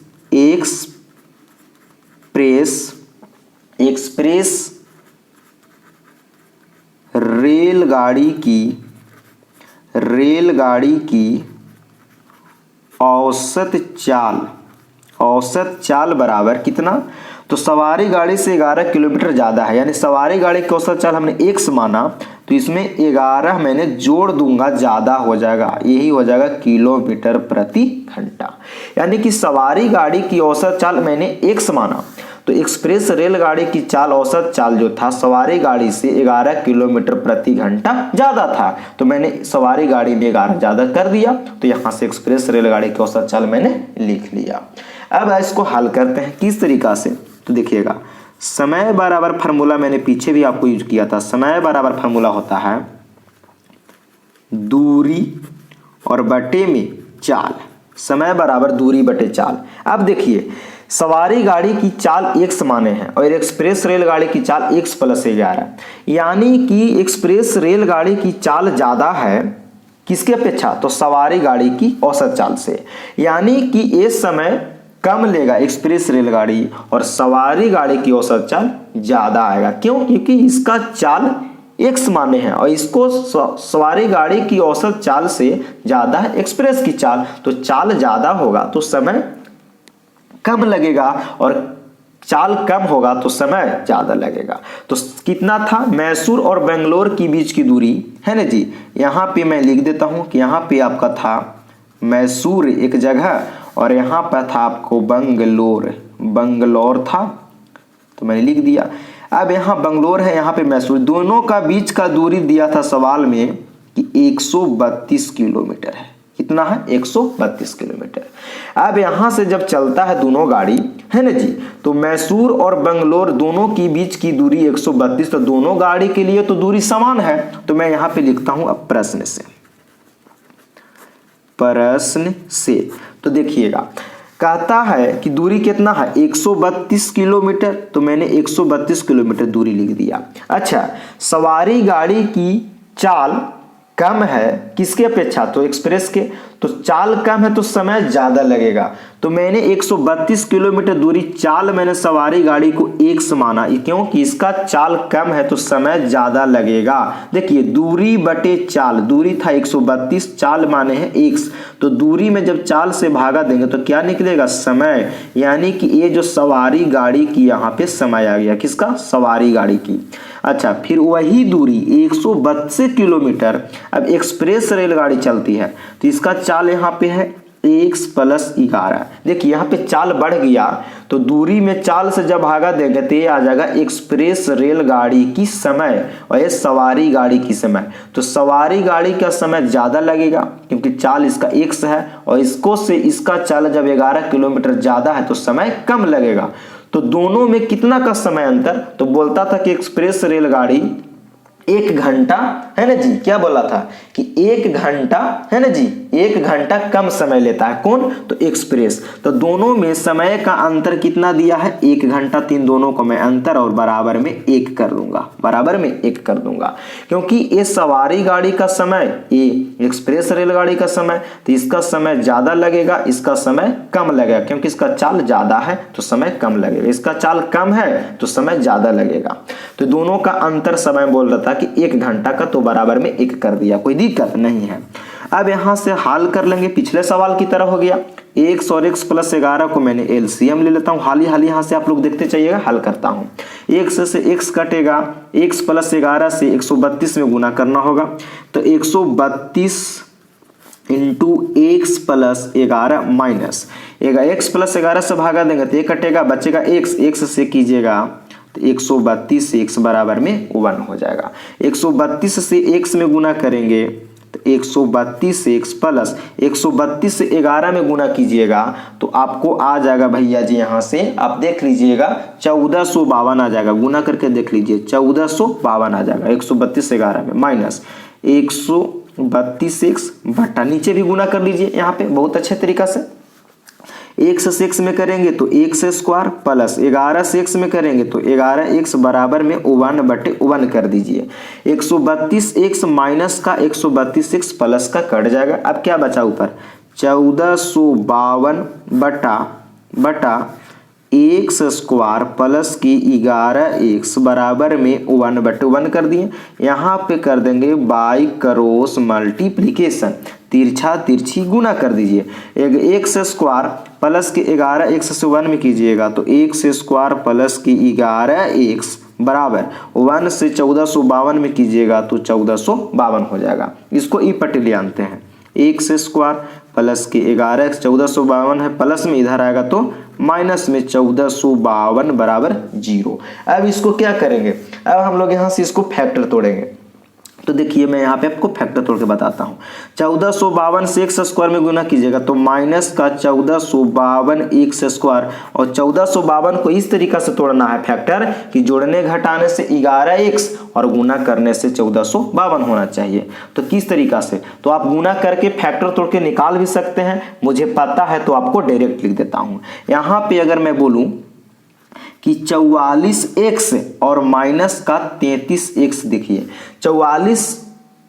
Speaker 1: रेलगाड़ी की औसत चाल बराबर कितना, तो सवारी गाड़ी से 11 किलोमीटर ज्यादा है, यानी सवारी गाड़ी की औसत चाल हमने x माना, तो इसमें 11 मैंने जोड़ दूंगा, ज्यादा हो जाएगा, यही हो जाएगा किलोमीटर प्रति घंटा। यानी कि सवारी गाड़ी की औसत चाल मैंने x माना, तो एक्सप्रेस रेलगाड़ी की चाल, औसत चाल जो था सवारी गाड़ी से 11 किलोमीटर प्रति घंटा ज्यादा था, तो मैंने सवारी गाड़ी में 11 ज्यादा कर दिया, तो यहां से एक्सप्रेस रेलगाड़ी की औसत चाल मैंने लिख लिया। अब इसको हल करते हैं किस तरीका से, तो देखिएगा, समय बराबर फार्मूला मैंने पीछे भी आपको यूज किया था। समय बराबर फार्मूला होता है दूरी और बटे में चाल, समय बराबर दूरी बटे चाल। अब देखिए, सवारी गाड़ी की चाल x माने हैं और एक्सप्रेस रेलगाड़ी की चाल x + 11, यानी कि एक्सप्रेस रेलगाड़ी की चाल ज्यादा है किसके अपेक्षा, तो सवारी गाड़ी की औसत चाल से, यानी कि ये समय कम लेगा एक्सप्रेस रेलगाड़ी और सवारी गाड़ी की औसत चाल ज्यादा आएगा। क्यों, क्योंकि इसका चाल x माने हैं और इसको सवारी गाड़ी की औसत चाल से ज्यादा है एक्सप्रेस की चाल, तो चाल ज्यादा होगा तो समय कम लगेगा और चाल कम होगा तो समय ज्यादा लगेगा। तो कितना था, मैसूर और बेंगलोर की बीच की दूरी, है ना जी, यहाँ पे मैं लिख देता हूँ कि यहाँ पे आपका था मैसूर एक जगह और यहाँ पर था आपको बंगलोर था, तो मैंने लिख दिया। अब यहाँ बंगलोर है, यहाँ पे मैसूर, दोनों का बीच का दूरी दिया था सवाल में कि 132 किलोमीटर है। कितना है, 132 किलोमीटर। अब यहां से जब चलता है दोनों गाड़ी, है ना जी, तो मैसूर और बंगलोर दोनों की बीच की दूरी 132, तो दोनों गाड़ी के लिए तो दूरी समान है, तो मैं यहां पे लिखता हूं अब प्रश्न से। तो देखिएगा, कहता है कि दूरी कितना है, 132 किलोमीटर, तो मैंने 132 किलोमीटर दूरी लिख दिया। अच्छा, सवारी गाड़ी की चाल कम है किसके अपेक्षा, तो एक्सप्रेस के, तो चाल कम है तो समय ज्यादा लगेगा, तो मैंने 132 किलोमीटर दूरी चाल मैंने सवारी गाड़ी को x माना, क्योंकि इसका चाल कम है तो समय ज्यादा लगेगा। देखिए, दूरी बटे चाल, दूरी था 132, चाल माने हैं x, तो दूरी में जब चाल से भागा देंगे तो क्या निकलेगा, समय, यानी कि ये जो सवारी गाड़ी की यहाँ पे समय आ गया, किसका, सवारी गाड़ी की। अच्छा, फिर वही दूरी 132 किलोमीटर अब एक्सप्रेस रेलगाड़ी चलती है, तो इसका चाल यहाँ पे है x + 11। देखिए यहाँ पे चाल बढ़ गया, तो दूरी में चाल से जब भागा देंगे तो ये आ जाएगा एक्सप्रेस रेलगाड़ी की समय और ये सवारी गाड़ी की समय, तो सवारी गाड़ी का समय ज्यादा लगेगा क्योंकि चाल इसका x है और इसको से इसका चाल जब 11 किलोमीटर ज्यादा है तो समय कम लगेगा। तो दोनों में कितना का समय अंतर, तो बोलता था कि एक्सप्रेस रेलगाड़ी 1 घंटा, है ना जी, क्या बोला था कि 1 घंटा, है ना जी, 1 घंटा कम समय लेता है, कौन, तो एक्सप्रेस। तो दोनों में समय का अंतर कितना दिया है, 1 घंटा, 3 दोनों को मैं अंतर और बराबर में 1 कर दूंगा, बराबर में 1 कर दूंगा, क्योंकि ये सवारी गाड़ी का समय, ये एक्सप्रेस रेलगाड़ी का समय, तो इसका समय ज्यादा लगेगा, इसका समय कम लगेगा, क्योंकि इसका चाल ज्यादा है तो समय कम लगेगा, इसका चाल कम है तो समय ज्यादा लगेगा। तो दोनों का अंतर समय बोल रहा था कि 1 घंटा का, तो बराबर में 1 कर दिया, कोई दिक्कत नहीं है। अब यहां से हल कर लेंगे, पिछले सवाल की तरह हो गया, x और x + 11 को मैंने LCM ले लेता हूं, हाल ही यहां से आप लोग देखते चाहिएगा, हल करता हूं। x से x कटेगा, x + 11 से 132 में गुना करना होगा, तो 132 × x + 11 माइनस x + 11 से भागा देंगे तो ये कटेगा, बचेगा x से कीजिएगा तो 132 से x बराबर में 1 हो जाएगा। 132 से x में गुना करेंगे तो 132 से x प्लस 132 से 11 में गुना कीजिएगा तो आपको आ जाएगा भैया जी, यहाँ से आप देख लीजिएगा 1452 आ जाएगा, गुना करके देख लीजिए 1452 आ जाएगा 132 से 11 में, माइनस 132x बटा, नीचे भी गुना कर लीजिए यहाँ पे बहुत अच्छे तरीका से। x से x में करेंगे तो x स्क्वायर प्लस 11 से x में करेंगे तो 11x बराबर में 1/1 कर दीजिए। 132x माइनस का 132x प्लस का कट जाएगा। अब क्या बचा ऊपर, 1452 बटा एक्स स्क्वायर प्लस की 11x बराबर में 1/1 कर दिए। यहाँ पे कर देंगे बाई क्रॉस मल्टीप्लीकेशन, तिरछा तिरछी गुना कर दीजिए। एक एक्स स्क्वायर प्लस की 11x से 1 में कीजिएगा तो एक्स स्क्वायर प्लस की 11x बराबर 1 से 1452 में कीजिएगा तो 1452 हो जाएगा। इसको ई पट्टी ले आनते हैं, एक्स स्क्वायर प्लस के 11x 1452 है, प्लस में इधर आएगा तो माइनस में 1452 बराबर 0। अब इसको क्या करेंगे, अब हम लोग यहाँ से इसको फैक्टर तोड़ेंगे। तो देखिए मैं यहाँ पे आपको फैक्टर तोड़ के बताता हूँ। 1452 से एक्स स्क्वायर में गुना कीजिएगा तो माइनस का 1452 एक्स स्क्वायर, और 1452 को इस तरीका से तोड़ना है फैक्टर कि जोड़ने घटाने से 11x और गुना करने से 1452 होना चाहिए। तो किस तरीका से, तो आप गुना करके फैक्टर तोड़ के निकाल भी सकते हैं, मुझे पता है तो आपको डायरेक्ट लिख देता हूँ। यहाँ पे अगर मैं बोलूँ कि 44x और माइनस का 33x, देखिए 44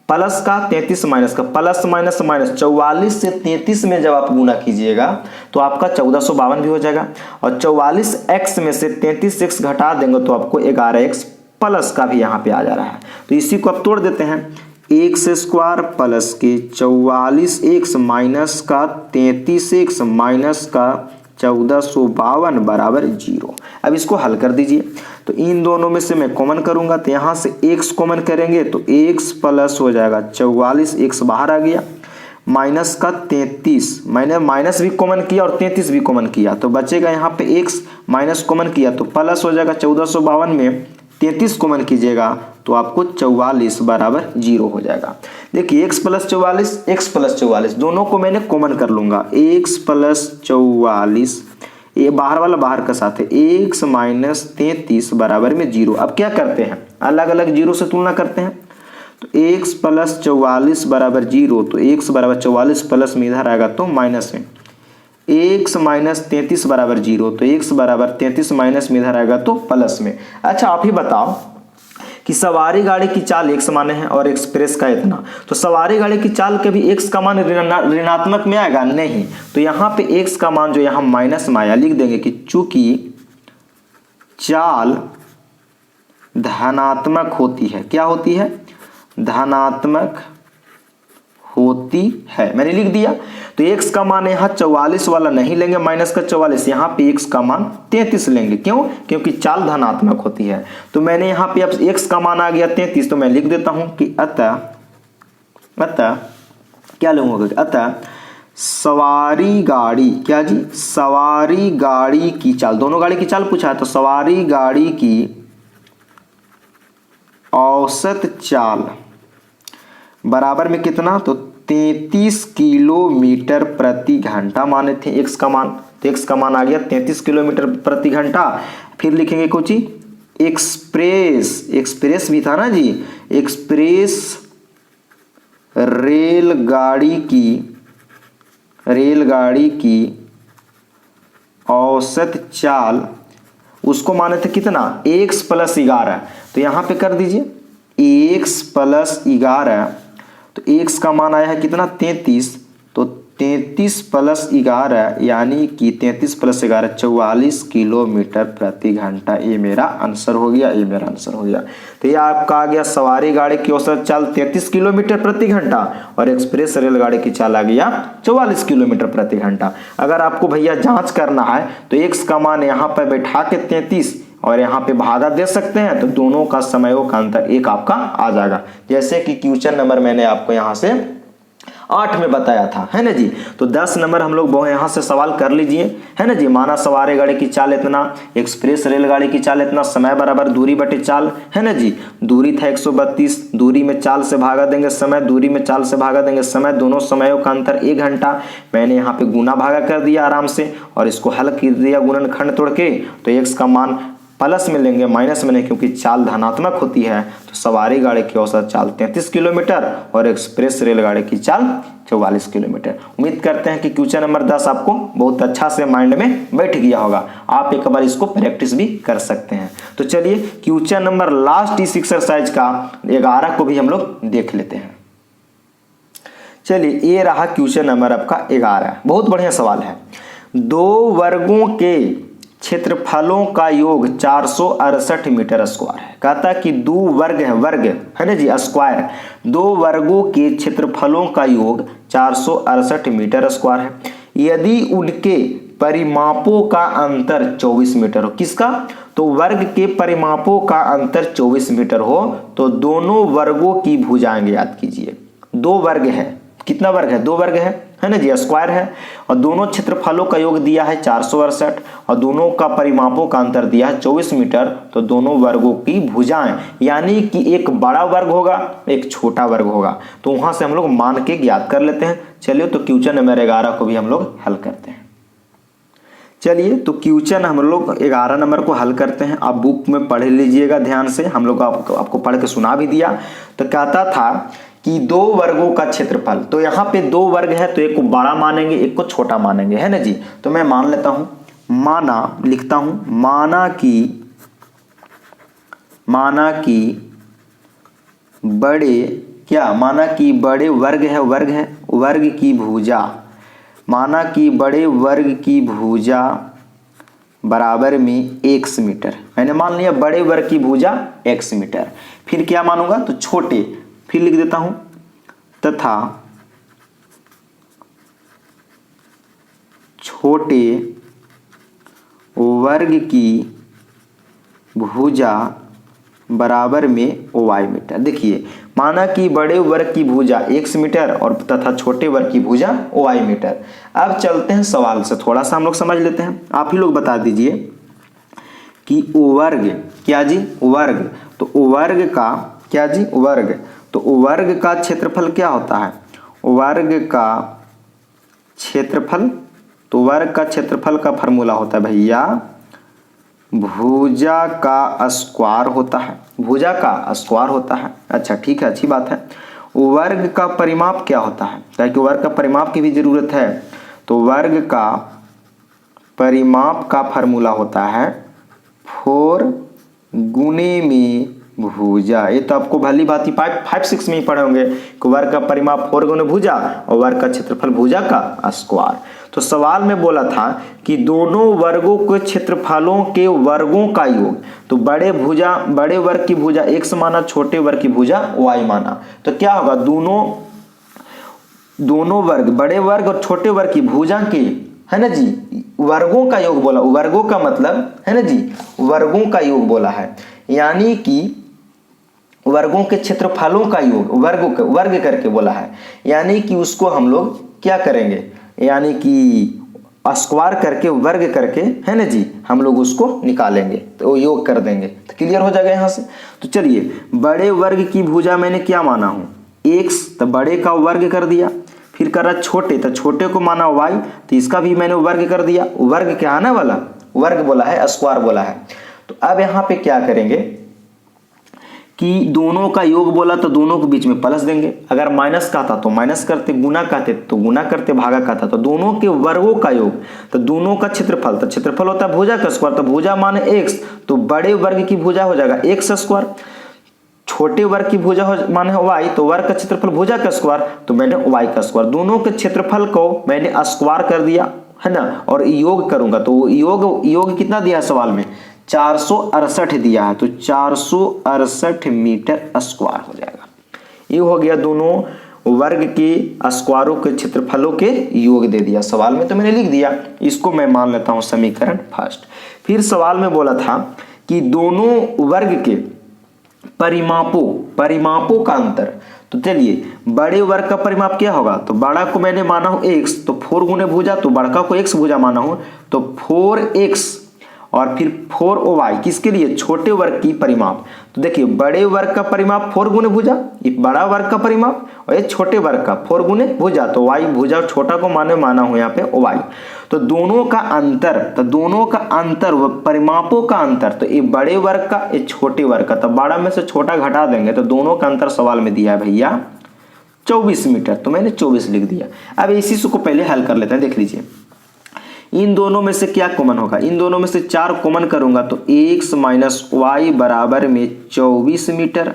Speaker 1: प्लस का 33 माइनस का, प्लस माइनस माइनस, 44 से 33 में जब आप गुना कीजिएगा तो आपका 1452 भी हो जाएगा, और 44x में से 33x घटा देंगे तो आपको 11x प्लस का भी यहाँ पे आ जा रहा है। तो इसी को आप तोड़ देते हैं, एक्स स्क्वायर प्लस के 44x माइनस का 33x माइनस का 1452 बराबर 0। अब इसको हल कर दीजिए, तो इन दोनों में से मैं कॉमन करूंगा तो यहाँ से x कॉमन करेंगे तो x प्लस हो जाएगा 44, x बाहर आ गया, माइनस का 33, मैंने माइनस भी कॉमन किया और 33 भी कॉमन किया तो बचेगा यहाँ पे x, माइनस कॉमन किया तो प्लस हो जाएगा 1452 में 33 कॉमन कीजिएगा तो आपको 44 बराबर 0 हो जाएगा। देखिए x प्लस 44, x प्लस 44 दोनों को मैंने कॉमन कर लूंगा, x प्लस 44, ये बाहर वाला बाहर का साथ है, x माइनस 33 बराबर में 0। अब क्या करते हैं, अलग अलग जीरो से तुलना करते हैं, तो x प्लस 44 बराबर 0, तो x बराबर 44 प्लस में इधर आएगा तो माइनस में, x माइनस 33 बराबर 0, तो x बराबर 33 माइनस में इधर आएगा तो प्लस में। अच्छा आप ही बताओ कि सवारी गाड़ी की चाल एक समान है और एक्सप्रेस का इतना, तो सवारी गाड़ी की चाल के भी x का मान ऋणात्मक में आएगा नहीं, तो यहाँ पे x का मान जो यहाँ माइनस में आया लिख देंगे कि चूंकि चाल धनात्मक होती है, क्या होती है, धनात्मक होती है, मैंने लिख दिया। तो x का मान यहाँ 44 वाला नहीं लेंगे, माइनस का 44, यहाँ पे x का मान 33 लेंगे, क्यों, क्योंकि चाल धनात्मक होती है। तो मैंने यहाँ पे अब x का मान आ गया 33, तो मैं लिख देता हूं कि अतः क्या लूंगा, अतः सवारी गाड़ी, क्या जी, सवारी गाड़ी की चाल, दोनों गाड़ी की चाल पूछा है तो सवारी गाड़ी की औसत चाल बराबर में कितना, तो 33 किलोमीटर प्रति घंटा माने थे x का मान, तो x का मान आ गया 33 किलोमीटर प्रति घंटा। फिर लिखेंगे कुछ एक्सप्रेस भी था ना जी, एक्सप्रेस रेलगाड़ी की औसत चाल उसको माने थे कितना, x प्लस 11, तो यहाँ पे कर दीजिए x प्लस 11, तो x का मान आया है कितना 33, तो 33 प्लस 11 यानी कि 33 प्लस 11 44 किलोमीटर प्रति घंटा। ये मेरा आंसर हो गया, ये मेरा आंसर हो गया। तो ये आपका आ गया सवारी गाड़ी की औसत चाल 33 किलोमीटर प्रति घंटा और एक्सप्रेस रेलगाड़ी की चाल आ गया 44 किलोमीटर प्रति घंटा। अगर आपको भैया जांच करना है तो x का मान यहाँ पर बैठा के 33 और यहाँ पे भागा दे सकते हैं, तो दोनों का समयों का अंतर 1 आपका आ जाएगा, जैसे कि क्वेश्चन नंबर मैंने आपको यहाँ से 8 में बताया था, है ना जी। तो 10 नंबर हम लोग यहाँ से सवाल कर लीजिए, है ना जी। माना सवारी गाड़ी की चाल इतना, एक्सप्रेस रेलगाड़ी की चाल इतना, समय बराबर दूरी बटे चाल, है ना जी। दूरी था 132, दूरी में चाल से भागा देंगे समय, दूरी में चाल से भागा देंगे समय, दोनों समयों का अंतर 1 घंटा। मैंने यहाँ पे गुना भागा कर दिया आराम से और इसको हल कर दिया गुणनखंड तोड़ के, तो x का मान प्लस में लेंगे, माइनस में नहीं, क्योंकि चाल धनात्मक होती है। तो सवारी गाड़ी की औसत चाल 33 किलोमीटर और एक्सप्रेस रेलगाड़ी की चाल 44 किलोमीटर। उम्मीद करते हैं कि क्वेश्चन नंबर 10 आपको बहुत अच्छा से माइंड में बैठ गया होगा। आप एक बार इसको प्रैक्टिस भी कर सकते हैं। तो चलिए क्वेश्चन नंबर लास्ट इस एक्सरसाइज का 11 को भी हम लोग देख लेते हैं। चलिए ये रहा क्वेश्चन नंबर आपका 11। बहुत बढ़िया सवाल है। 2 वर्गों के क्षेत्रफलों का योग 468 मीटर स्क्वायर है। कहता है कि 2 वर्ग है ना जी, स्क्वायर। 2 वर्गों के क्षेत्रफलों का योग 468 मीटर स्क्वायर है यदि उनके परिमापों का अंतर 24 मीटर हो। किसका? तो वर्ग के परिमापों का अंतर 24 मीटर हो तो दोनों वर्गों की भुजाएं याद कीजिए। 2 वर्ग है, कितना वर्ग है? 2 वर्ग है ना जी, स्क्वायर है, और दोनों क्षेत्रफलों का योग दिया है 468 और दोनों का परिमापों का अंतर दिया है 24 मीटर। तो दोनों वर्गों की भुजाएं, यानी कि एक बड़ा वर्ग होगा एक छोटा वर्ग होगा, तो वहां से हम लोग मान के ज्ञात कर लेते हैं। चलिए तो क्वेश्चन नंबर 11 को भी हम लोग हल करते हैं। चलिए तो क्वेश्चन हम लोग 11 नंबर को हल करते हैं। आप बुक में पढ़ लीजिएगा ध्यान से, हम लोग आपको पढ़ के सुना भी दिया। तो कहता था कि 2 वर्गों का क्षेत्रफल, तो यहाँ पे 2 वर्ग है तो एक को बड़ा मानेंगे एक को छोटा मानेंगे, है ना जी। तो मैं मान लेता हूं, लिखता हूं, माना कि बड़े वर्ग है वर्ग की भुजा, माना कि बड़े वर्ग की भुजा बराबर में x मीटर। मैंने मान लिया बड़े वर्ग की भुजा x मीटर। फिर क्या मानूंगा? तो छोटे, फिर लिख देता हूं, तथा छोटे वर्ग की भुजा बराबर में y मीटर। देखिए माना कि बड़े वर्ग की भुजा x मीटर और तथा छोटे वर्ग की भुजा y मीटर। अब चलते हैं सवाल से, थोड़ा सा हम लोग समझ लेते हैं। आप ही लोग बता दीजिए कि वर्ग क्या जी? वर्ग, तो वर्ग का क्या जी? वर्ग, तो वर्ग का क्षेत्रफल क्या होता है? वर्ग का क्षेत्रफल, तो वर्ग का क्षेत्रफल का फॉर्मूला होता है भैया भुजा का स्क्वायर होता है, भुजा का स्क्वायर होता है। अच्छा ठीक है, अच्छी बात है। वर्ग का परिमाप क्या होता है? ताकि वर्ग का परिमाप की भी जरूरत है। तो वर्ग का परिमाप का फॉर्मूला होता है 4 गुणे में भुजा। ये तो आपको भली भांति 5-6 में ही पढ़े होंगे कि वर्ग का परिमाप 4 गुणे भुजा और वर्ग का क्षेत्रफल भुजा का स्क्वायर। तो सवाल में बोला था कि दोनों वर्गों के क्षेत्रफलों के वर्गों का योग, तो बड़े वर्ग की भुजा x माना, छोटे वर्ग की भुजा y माना। तो क्या होगा? दोनों वर्ग, बड़े वर्ग और छोटे वर्ग की भुजा के, है ना जी, वर्गों का योग बोला। वर्गों का मतलब है ना जी, वर्गों का योग बोला है, यानी कि वर्गों के क्षेत्रफलों का योग, वर्ग करके बोला है, यानी कि उसको हम लोग क्या करेंगे? यानी कि स्क्वायर करके, वर्ग करके, है ना जी, हम लोग उसको निकालेंगे तो योग कर देंगे। तो क्लियर हो जाएगा यहाँ से। तो चलिए बड़े वर्ग की भुजा मैंने क्या माना हूँ? x, तो बड़े का वर्ग कर दिया। फिर कर रहा छोटे, तो छोटे को माना y, तो इसका भी मैंने वर्ग कर दिया। वर्ग क्या आने वाला? वर्ग बोला है, स्क्वायर बोला है। तो अब यहाँ पे क्या करेंगे कि दोनों का योग बोला तो दोनों के बीच में प्लस देंगे। अगर माइनस का था तो माइनस करते, गुना कहते तो गुना करते, भागा का था तो दोनों के वर्गों का योग, तो दोनों का क्षेत्रफल, तो क्षेत्रफल होता है भुजा का स्क्वायर, तो भुजा माने x, तो बड़े वर्ग की भुजा हो जाएगा x स्क्वायर, छोटे वर्ग की भुजा माने y, तो वर्ग का क्षेत्रफल भुजा का स्क्वायर, तो मैंने y का स्क्वायर। दोनों के क्षेत्रफल को मैंने स्क्वायर कर दिया, है ना, और योग करूंगा तो योग कितना दिया सवाल में? 468 दिया है, तो 468 मीटर स्क्वायर हो जाएगा। ये हो गया दोनों वर्ग के स्क्वायरों के क्षेत्रफलों के योग दे दिया सवाल में, तो मैंने लिख दिया। इसको मैं मान लेता हूं समीकरण फर्स्ट। फिर सवाल में बोला था कि दोनों वर्ग के परिमापों का अंतर। तो चलिए बड़े वर्ग का परिमाप क्या होगा? तो बड़ा को मैंने माना हूं x, तो 4 गुणे भुजा, तो बड़का को x भुजा माना हूं, तो 4x और फिर 4y किसके लिए, छोटे वर्ग की परिमाप। तो देखिए बड़े वर्ग का परिमाप 4 गुने भुजा, ये बड़ा वर्ग का परिमाप, और ये छोटे वर्ग का 4 गुने भुजा, तो y भुजा छोटा को माना हूं यहाँ पे y। तो दोनों का अंतर व परिमापों का अंतर, तो ये बड़े वर्ग का ये छोटे वर्ग का, तो बड़ा में से छोटा घटा देंगे तो दोनों का अंतर सवाल में दिया है भैया 24 मीटर, तो मैंने 24 लिख दिया। अब इसी को पहले हल कर लेते हैं। देख लीजिए इन दोनों में से क्या कॉमन होगा, इन दोनों में से 4 कॉमन करूंगा तो x माइनस वाई बराबर में 24 मीटर।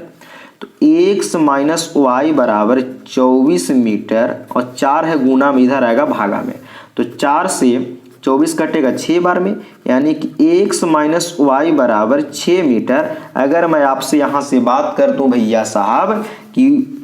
Speaker 1: तो x माइनस वाई बराबर 24 मीटर, और 4 है गुना में, इधर आएगा भागा में, तो 4 से 24 कटेगा 6 बार में, यानी कि x माइनस वाई बराबर 6 मीटर। अगर मैं आपसे यहाँ से बात कर दूं भैया साहब कि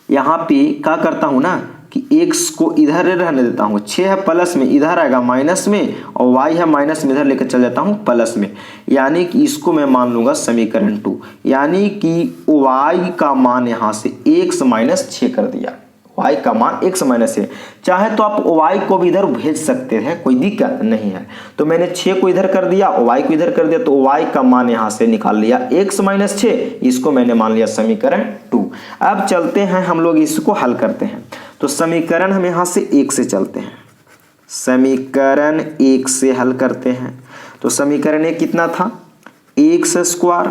Speaker 1: यहाँ पे क्या करता हूँ ना कि x को इधर रहने देता हूँ, 6 है प्लस में, इधर आएगा माइनस में, और y है माइनस में, इधर लेकर चल जाता हूँ प्लस में, यानी कि इसको मैं मान लूंगा समीकरण 2, यानी कि y का मान यहाँ से x माइनस 6 कर दिया, y का मान x माइनस 6। चाहे तो आप y को भी इधर भेज सकते हैं, कोई दिक्कत नहीं है। तो मैंने 6 को इधर कर दिया, y को इधर कर दिया, तो y का मान यहाँ से निकाल लिया x माइनस 6, इसको मैंने मान लिया समीकरण 2। अब चलते हैं हम लोग इसको हल करते हैं। तो समीकरण हम यहाँ से 1 से चलते हैं, समीकरण 1 से हल करते हैं। तो समीकरण 1 कितना था, x स्क्वायर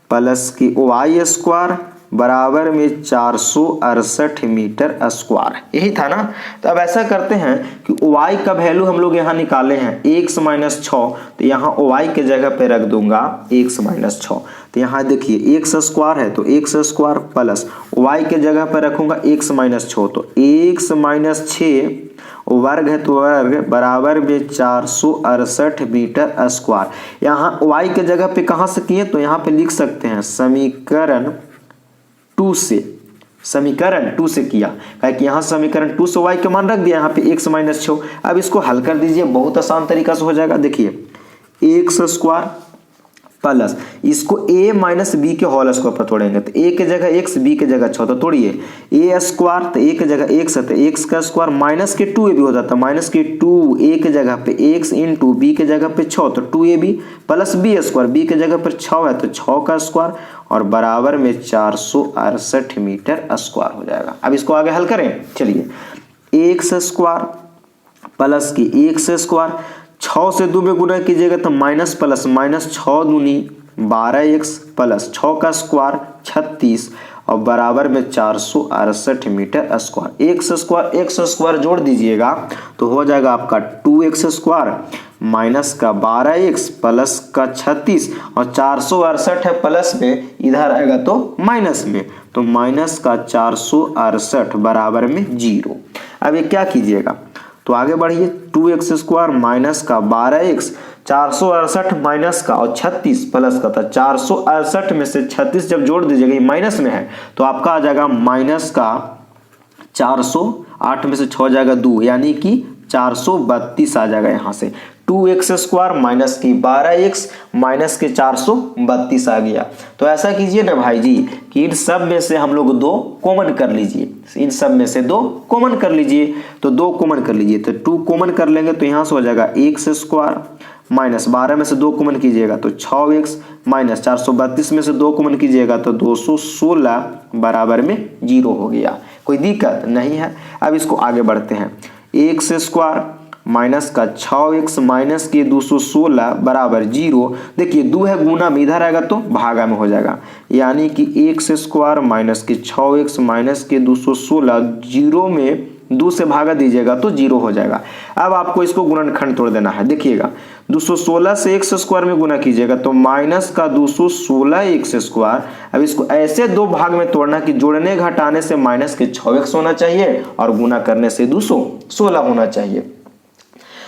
Speaker 1: प्लस की y स्क्वायर बराबर में 468 मीटर स्क्वायर, यही था ना। तो अब ऐसा करते हैं कि y का वैल्यू हम लोग यहाँ निकाले हैं x माइनस 6, तो यहाँ y के जगह पे रख दूंगा x माइनस 6। तो यहाँ देखिए x स्क्वायर है तो x स्क्वायर प्लस y के जगह पे रखूंगा x माइनस 6, तो x माइनस 6 वर्ग है तो वर्ग बराबर में 468 मीटर स्क्वायर। यहाँ y के जगह पे कहाँ से किए, तो यहाँ पे लिख सकते हैं समीकरण 2 से, समीकरण 2 से किया, कि यहाँ समीकरण 2 से y के मान रख दिया, यहाँ पे x माइनस 6। अब इसको हल कर दीजिए, बहुत आसान तरीका से हो जाएगा। देखिए x स्क्वायर प्लस इसको a माइनस बी के होल स्क्वायर पर तोड़ेंगे, तो a के जगह x, b के जगह 6, तो तोड़िए a स्क्वायर, तो a के जगह x है तो x का स्क्वायर माइनस के 2a भी हो जाता है, माइनस के 2 a के जगह पे x इंटू b के जगह पे 6, तो 2ab plus b square, b के जगह पर 6 है तो 6 का स्क्वायर, और बराबर में 468 मीटर स्क्वायर हो जाएगा। अब इसको आगे हल करें, चलिए x स्क्वायर प्लस की x स्क्वायर, 6 से 2 में गुना कीजिएगा तो माइनस प्लस, माइनस 6 दूनी 12x प्लस 6 का स्क्वायर 36, और बराबर में 468 मीटर स्क्वायर। x स्क्वायर जोड़ दीजिएगा तो हो जाएगा आपका 2x स्क्वायर माइनस का 12x प्लस का 36, और 468 है प्लस में, इधर आएगा तो माइनस में, तो माइनस का 468 बराबर में 0। अब ये क्या कीजिएगा, तो आगे बढ़िए, 2x स्क्वायर माइनस का 12x, 468 माइनस का और 36 प्लस का था, 468 में से 36 जब जोड़ दीजिएगा, ये माइनस में है तो आपका आ जाएगा माइनस का 408 में से 6 जाएगा 2, यानी कि 432 आ जाएगा। यहाँ से 2x स्क्वायर माइनस की 12x माइनस के 432 आ गया। तो ऐसा कीजिए ना भाई जी कि इन सब में से हम लोग 2 कॉमन कर लीजिए, इन सब में से 2 कॉमन कर लीजिए, तो 2 कॉमन कर लीजिए, तो 2 कॉमन कर लेंगे तो यहाँ से हो जाएगा x स्क्वायर माइनस 12 में से 2 कॉमन कीजिएगा तो 6x माइनस 432 में से 2 कॉमन कीजिएगा तो 216 बराबर में 0 हो गया। कोई दिक्कत नहीं है। अब इसको आगे बढ़ते हैं, x स्क्वायर माइनस का 6x माइनस के 216 बराबर 0। देखिए 2 है गुना में, इधर आएगा तो भागा में हो जाएगा, यानी कि x स्क्वायर माइनस के 6x माइनस के 216, 0 में 2 से भागा दीजिएगा तो 0 हो जाएगा। अब आपको इसको गुणनखंड तोड़ देना है। देखिएगा 216 से x स्क्वायर में गुना कीजिएगा तो माइनस का 216 x स्क्वायर। अब इसको ऐसे 2 भाग में तोड़ना कि जोड़ने घटाने से माइनस के 6x होना चाहिए और गुना करने से 216 होना चाहिए।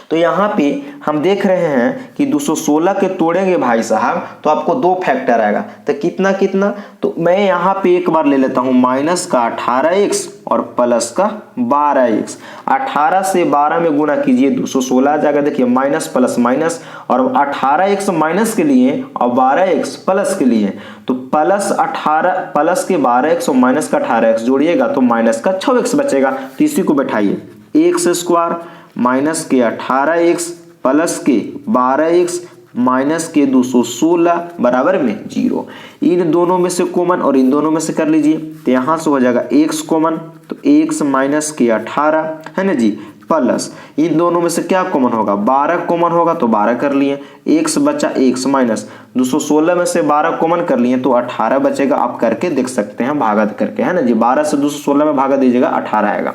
Speaker 1: तो यहाँ पे हम देख रहे हैं कि 216 के तोड़ेंगे भाई साहब तो आपको 2 फैक्टर आएगा, तो कितना कितना, तो मैं यहाँ पे एक बार ले लेता हूँ माइनस का 18x और प्लस का 12x। 18 से 12 में गुना कीजिए 216 आ जाएगा। देखिए माइनस प्लस माइनस, और 18x माइनस के लिए और 12x प्लस के लिए, तो प्लस 18 प्लस के 12x और माइनस का 18x जोड़िएगा तो माइनस का 6x बचेगा। तो इसी को बैठाइए, x स्क्वायर माइनस के 18x प्लस के 12x माइनस के 216 बराबर में 0। इन दोनों में से कॉमन और इन दोनों में से कर लीजिए, तो यहाँ से हो जाएगा x कॉमन, तो x माइनस के 18 है ना जी, प्लस इन दोनों में से क्या कॉमन होगा, 12 कॉमन होगा तो 12 कर लिए, x बचा x माइनस 216 में से 12 कॉमन कर लिए तो 18 बचेगा। आप करके देख सकते हैं भागत करके, है ना जी, 12 से 216 में भागा दीजिएगा 18 आएगा।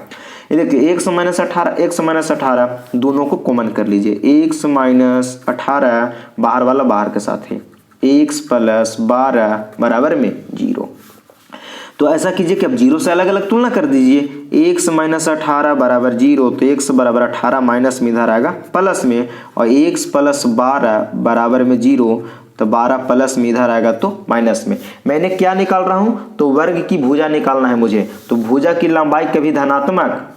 Speaker 1: ये देखिए x माइनस 18 दोनों को कॉमन कर लीजिए, x माइनस 18 बाहर वाला बाहर के साथ है, x प्लस 12 बराबर में 0। तो ऐसा कीजिए कि अब 0 से अलग अलग तुलना कर दीजिए, x माइनस 18 बराबर 0, तो x बराबर 18 माइनस में इधर आएगा प्लस में, और x प्लस 12 बराबर में 0, तो 12 प्लस में इधर आएगा तो माइनस में। मैंने क्या निकाल रहा हूँ, तो वर्ग की भुजा निकालना है मुझे। तो भुजा की लंबाई कभी धनात्मक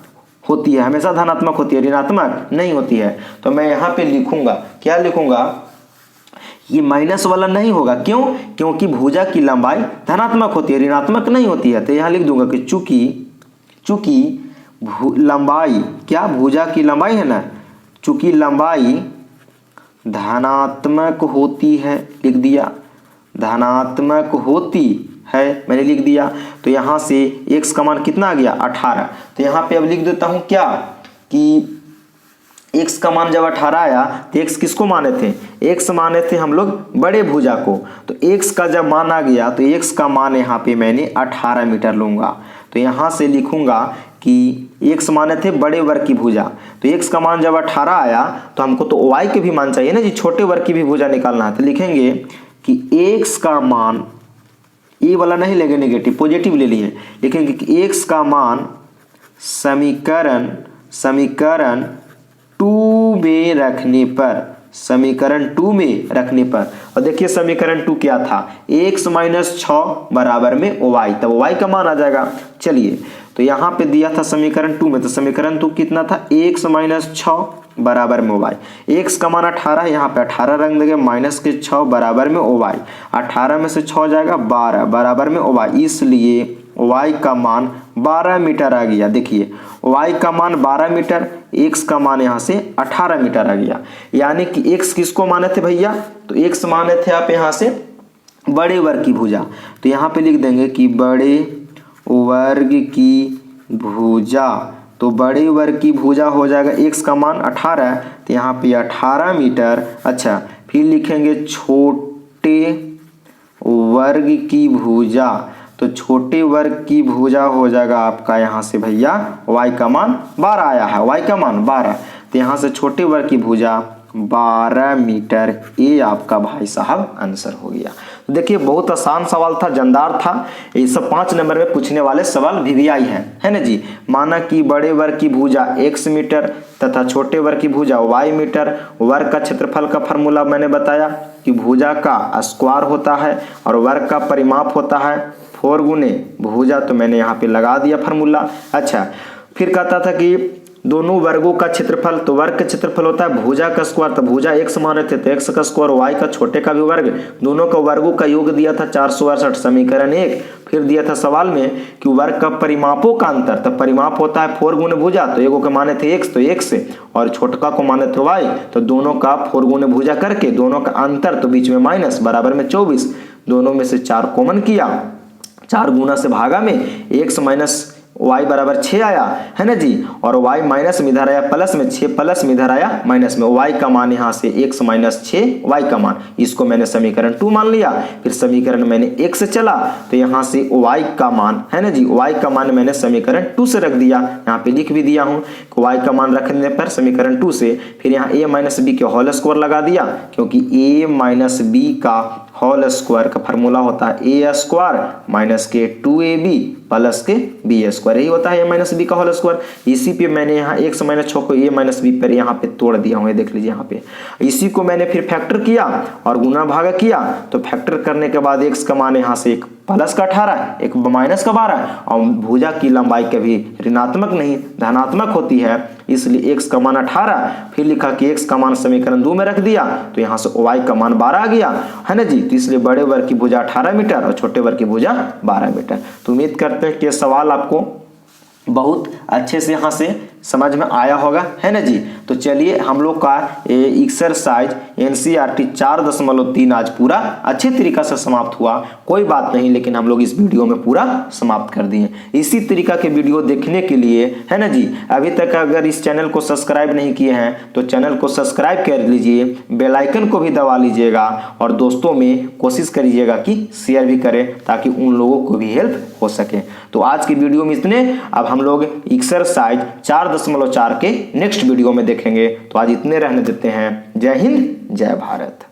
Speaker 1: होती है, हमेशा धनात्मक होती है, ऋणात्मक नहीं होती है। तो मैं यहाँ पे लिखूंगा, क्या लिखूंगा, ये माइनस वाला नहीं होगा, क्यों, क्योंकि भुजा की लंबाई धनात्मक होती है, ऋणात्मक नहीं होती है। तो यहाँ लिख दूंगा कि चूंकि लंबाई, क्या भुजा की लंबाई है ना, चूंकि लंबाई धनात्मक होती है, लिख दिया, धनात्मक होती है, मैंने लिख दिया। तो यहाँ से x का मान कितना आ गया, 18। तो यहाँ पे अब लिख देता हूँ क्या, कि x का मान जब 18 आया तो x किसको माने थे, x माने थे हम लोग बड़े भुजा को। तो x का जब मान आ गया तो x का मान यहाँ पे मैंने 18 मीटर लूंगा। तो यहाँ से लिखूंगा कि x माने थे बड़े वर्ग की भुजा, तो x का मान जब 18 आया तो हमको तो y के भी मान चाहिए ना जी, छोटे वर्ग की भी भुजा निकालना है। तो लिखेंगे कि x का मान, ये वाला नहीं लेंगे नेगेटिव, पॉजिटिव ले लिए, लिखेंगे कि x का मान समीकरण 2 में रखने पर, समीकरण 2 में रखने पर, और देखिए समीकरण 2 क्या था, x माइनस 6 बराबर में y, तब y का मान आ जाएगा। चलिए, तो यहाँ पे दिया था समीकरण 2 में, तो समीकरण 2 कितना था, x माइनस 6 बराबर में y, x का मान 18 है, यहाँ पे 18 रंग देंगे, माइनस के 6 बराबर में y, 18 में से 6 जाएगा 12 बराबर में y, इसलिए y का मान 12 मीटर आ गया। देखिए y का मान 12 मीटर, x का मान यहाँ से 18 मीटर आ गया। यानी कि x किसको माने थे भैया, तो x माने थे आप यहाँ से बड़े वर्ग की भुजा। तो यहाँ पे लिख देंगे कि बड़े वर्ग की भुजा, तो बड़े वर्ग की भुजा हो जाएगा, x का मान 18, तो यहाँ पे 18 मीटर। अच्छा, फिर लिखेंगे छोटे वर्ग की भुजा, तो छोटे वर्ग की भुजा हो जाएगा आपका यहाँ से भैया y का मान 12 आया है, y का मान 12, तो यहाँ से छोटे वर्ग की भुजा 12 मीटर, ये आपका भाई साहब आंसर हो गया। तो देखिए बहुत आसान सवाल था, जानदार था। ये सब 5 नंबर में पूछने वाले सवाल VVI है ना जी। माना कि बड़े वर्ग की भुजा x मीटर तथा छोटे वर्ग की भुजा y मीटर। वर्ग का क्षेत्रफल का फॉर्मूला मैंने बताया कि भुजा का स्क्वायर होता है और वर्ग का परिमाप होता है 4 गुने भुजा, तो मैंने यहाँ पे लगा दिया फार्मूला। अच्छा, फिर कहता था कि दोनों वर्गों का क्षेत्रफल, तो वर्ग का क्षेत्रफल होता है भुजा का स्क्वायर, तो भुजा x माने थे तो x का स्क्वायर, y का छोटे का भी वर्ग, दोनों का वर्गों का योग दिया था 468, समीकरण 1। फिर दिया था सवाल में कि वर्ग का परिमापों का अंतर, तो परिमाप होता है 4 गुने भुजा, तो एगो के माने थे x तो x से, और छोटका को माने थे y, तो दोनों का 4 गुने भुजा करके दोनों का अंतर, तो बीच में माइनस बराबर में 24, दोनों में से 4 कॉमन किया, 4 गुना से भागा में x माइनस y बराबर 6 आया है ना जी, और y माइनस में इधर आया प्लस में, 6 प्लस में इधर आया माइनस में, y का मान यहाँ से x माइनस 6 y का मान, इसको मैंने समीकरण 2 मान लिया। फिर समीकरण मैंने 1 से चला तो यहाँ से y का मान है ना जी, y का मान मैंने समीकरण 2 से रख दिया, यहाँ पे लिख भी दिया हूँ कि y का मान रखने पर समीकरण 2 से, फिर यहाँ a माइनस बी के होल स्क्वायर लगा दिया, क्योंकि a माइनस बी का होल स्क्वायर का फॉर्मूला होता है ए स्क्वायर माइनस के 2ab प्लस के बी स्क्वायर, यही होता है ए माइनस बी का होल स्क्वायर। इसी पे मैंने यहाँ x माइनस 6 को ए माइनस बी पर यहाँ पे तोड़ दिया हूँ, ये देख लीजिए यहाँ पे। इसी को मैंने फिर फैक्टर किया और गुना भागा किया, तो फैक्टर करने के बाद x का मान यहाँ से एक प्लस का 18 एक माइनस का 12, और भुजा की लंबाई कभी ऋणात्मक नहीं धनात्मक होती है, इसलिए x का मान 18। फिर लिखा कि x का मान समीकरण 2 में रख दिया, तो यहाँ से y का मान 12 आ गया है ना जी। तो इसलिए बड़े वर्ग की भुजा 18 मीटर और छोटे वर्ग की भुजा 12 मीटर। तो उम्मीद करते हैं कि सवाल आपको बहुत अच्छे से यहाँ से समझ में आया होगा, है ना जी। तो चलिए हम लोग का एक्सरसाइज NCERT 4.3 आज पूरा अच्छे तरीका से समाप्त हुआ। कोई बात नहीं, लेकिन हम लोग इस वीडियो में पूरा समाप्त कर दिए। इसी तरीका के वीडियो देखने के लिए, है ना जी, अभी तक अगर इस चैनल को सब्सक्राइब नहीं किए हैं तो चैनल को सब्सक्राइब कर लीजिए, बेल आइकन को भी दबा लीजिएगा और दोस्तों में कोशिश करिएगा कि शेयर भी करें ताकि उन लोगों को भी हेल्प हो सके। तो आज की वीडियो में इतने। अब हम लोग एक्सरसाइज 4.4 के नेक्स्ट वीडियो में देखेंगे। तो आज इतने रहने देते हैं। जय हिंद, जय भारत।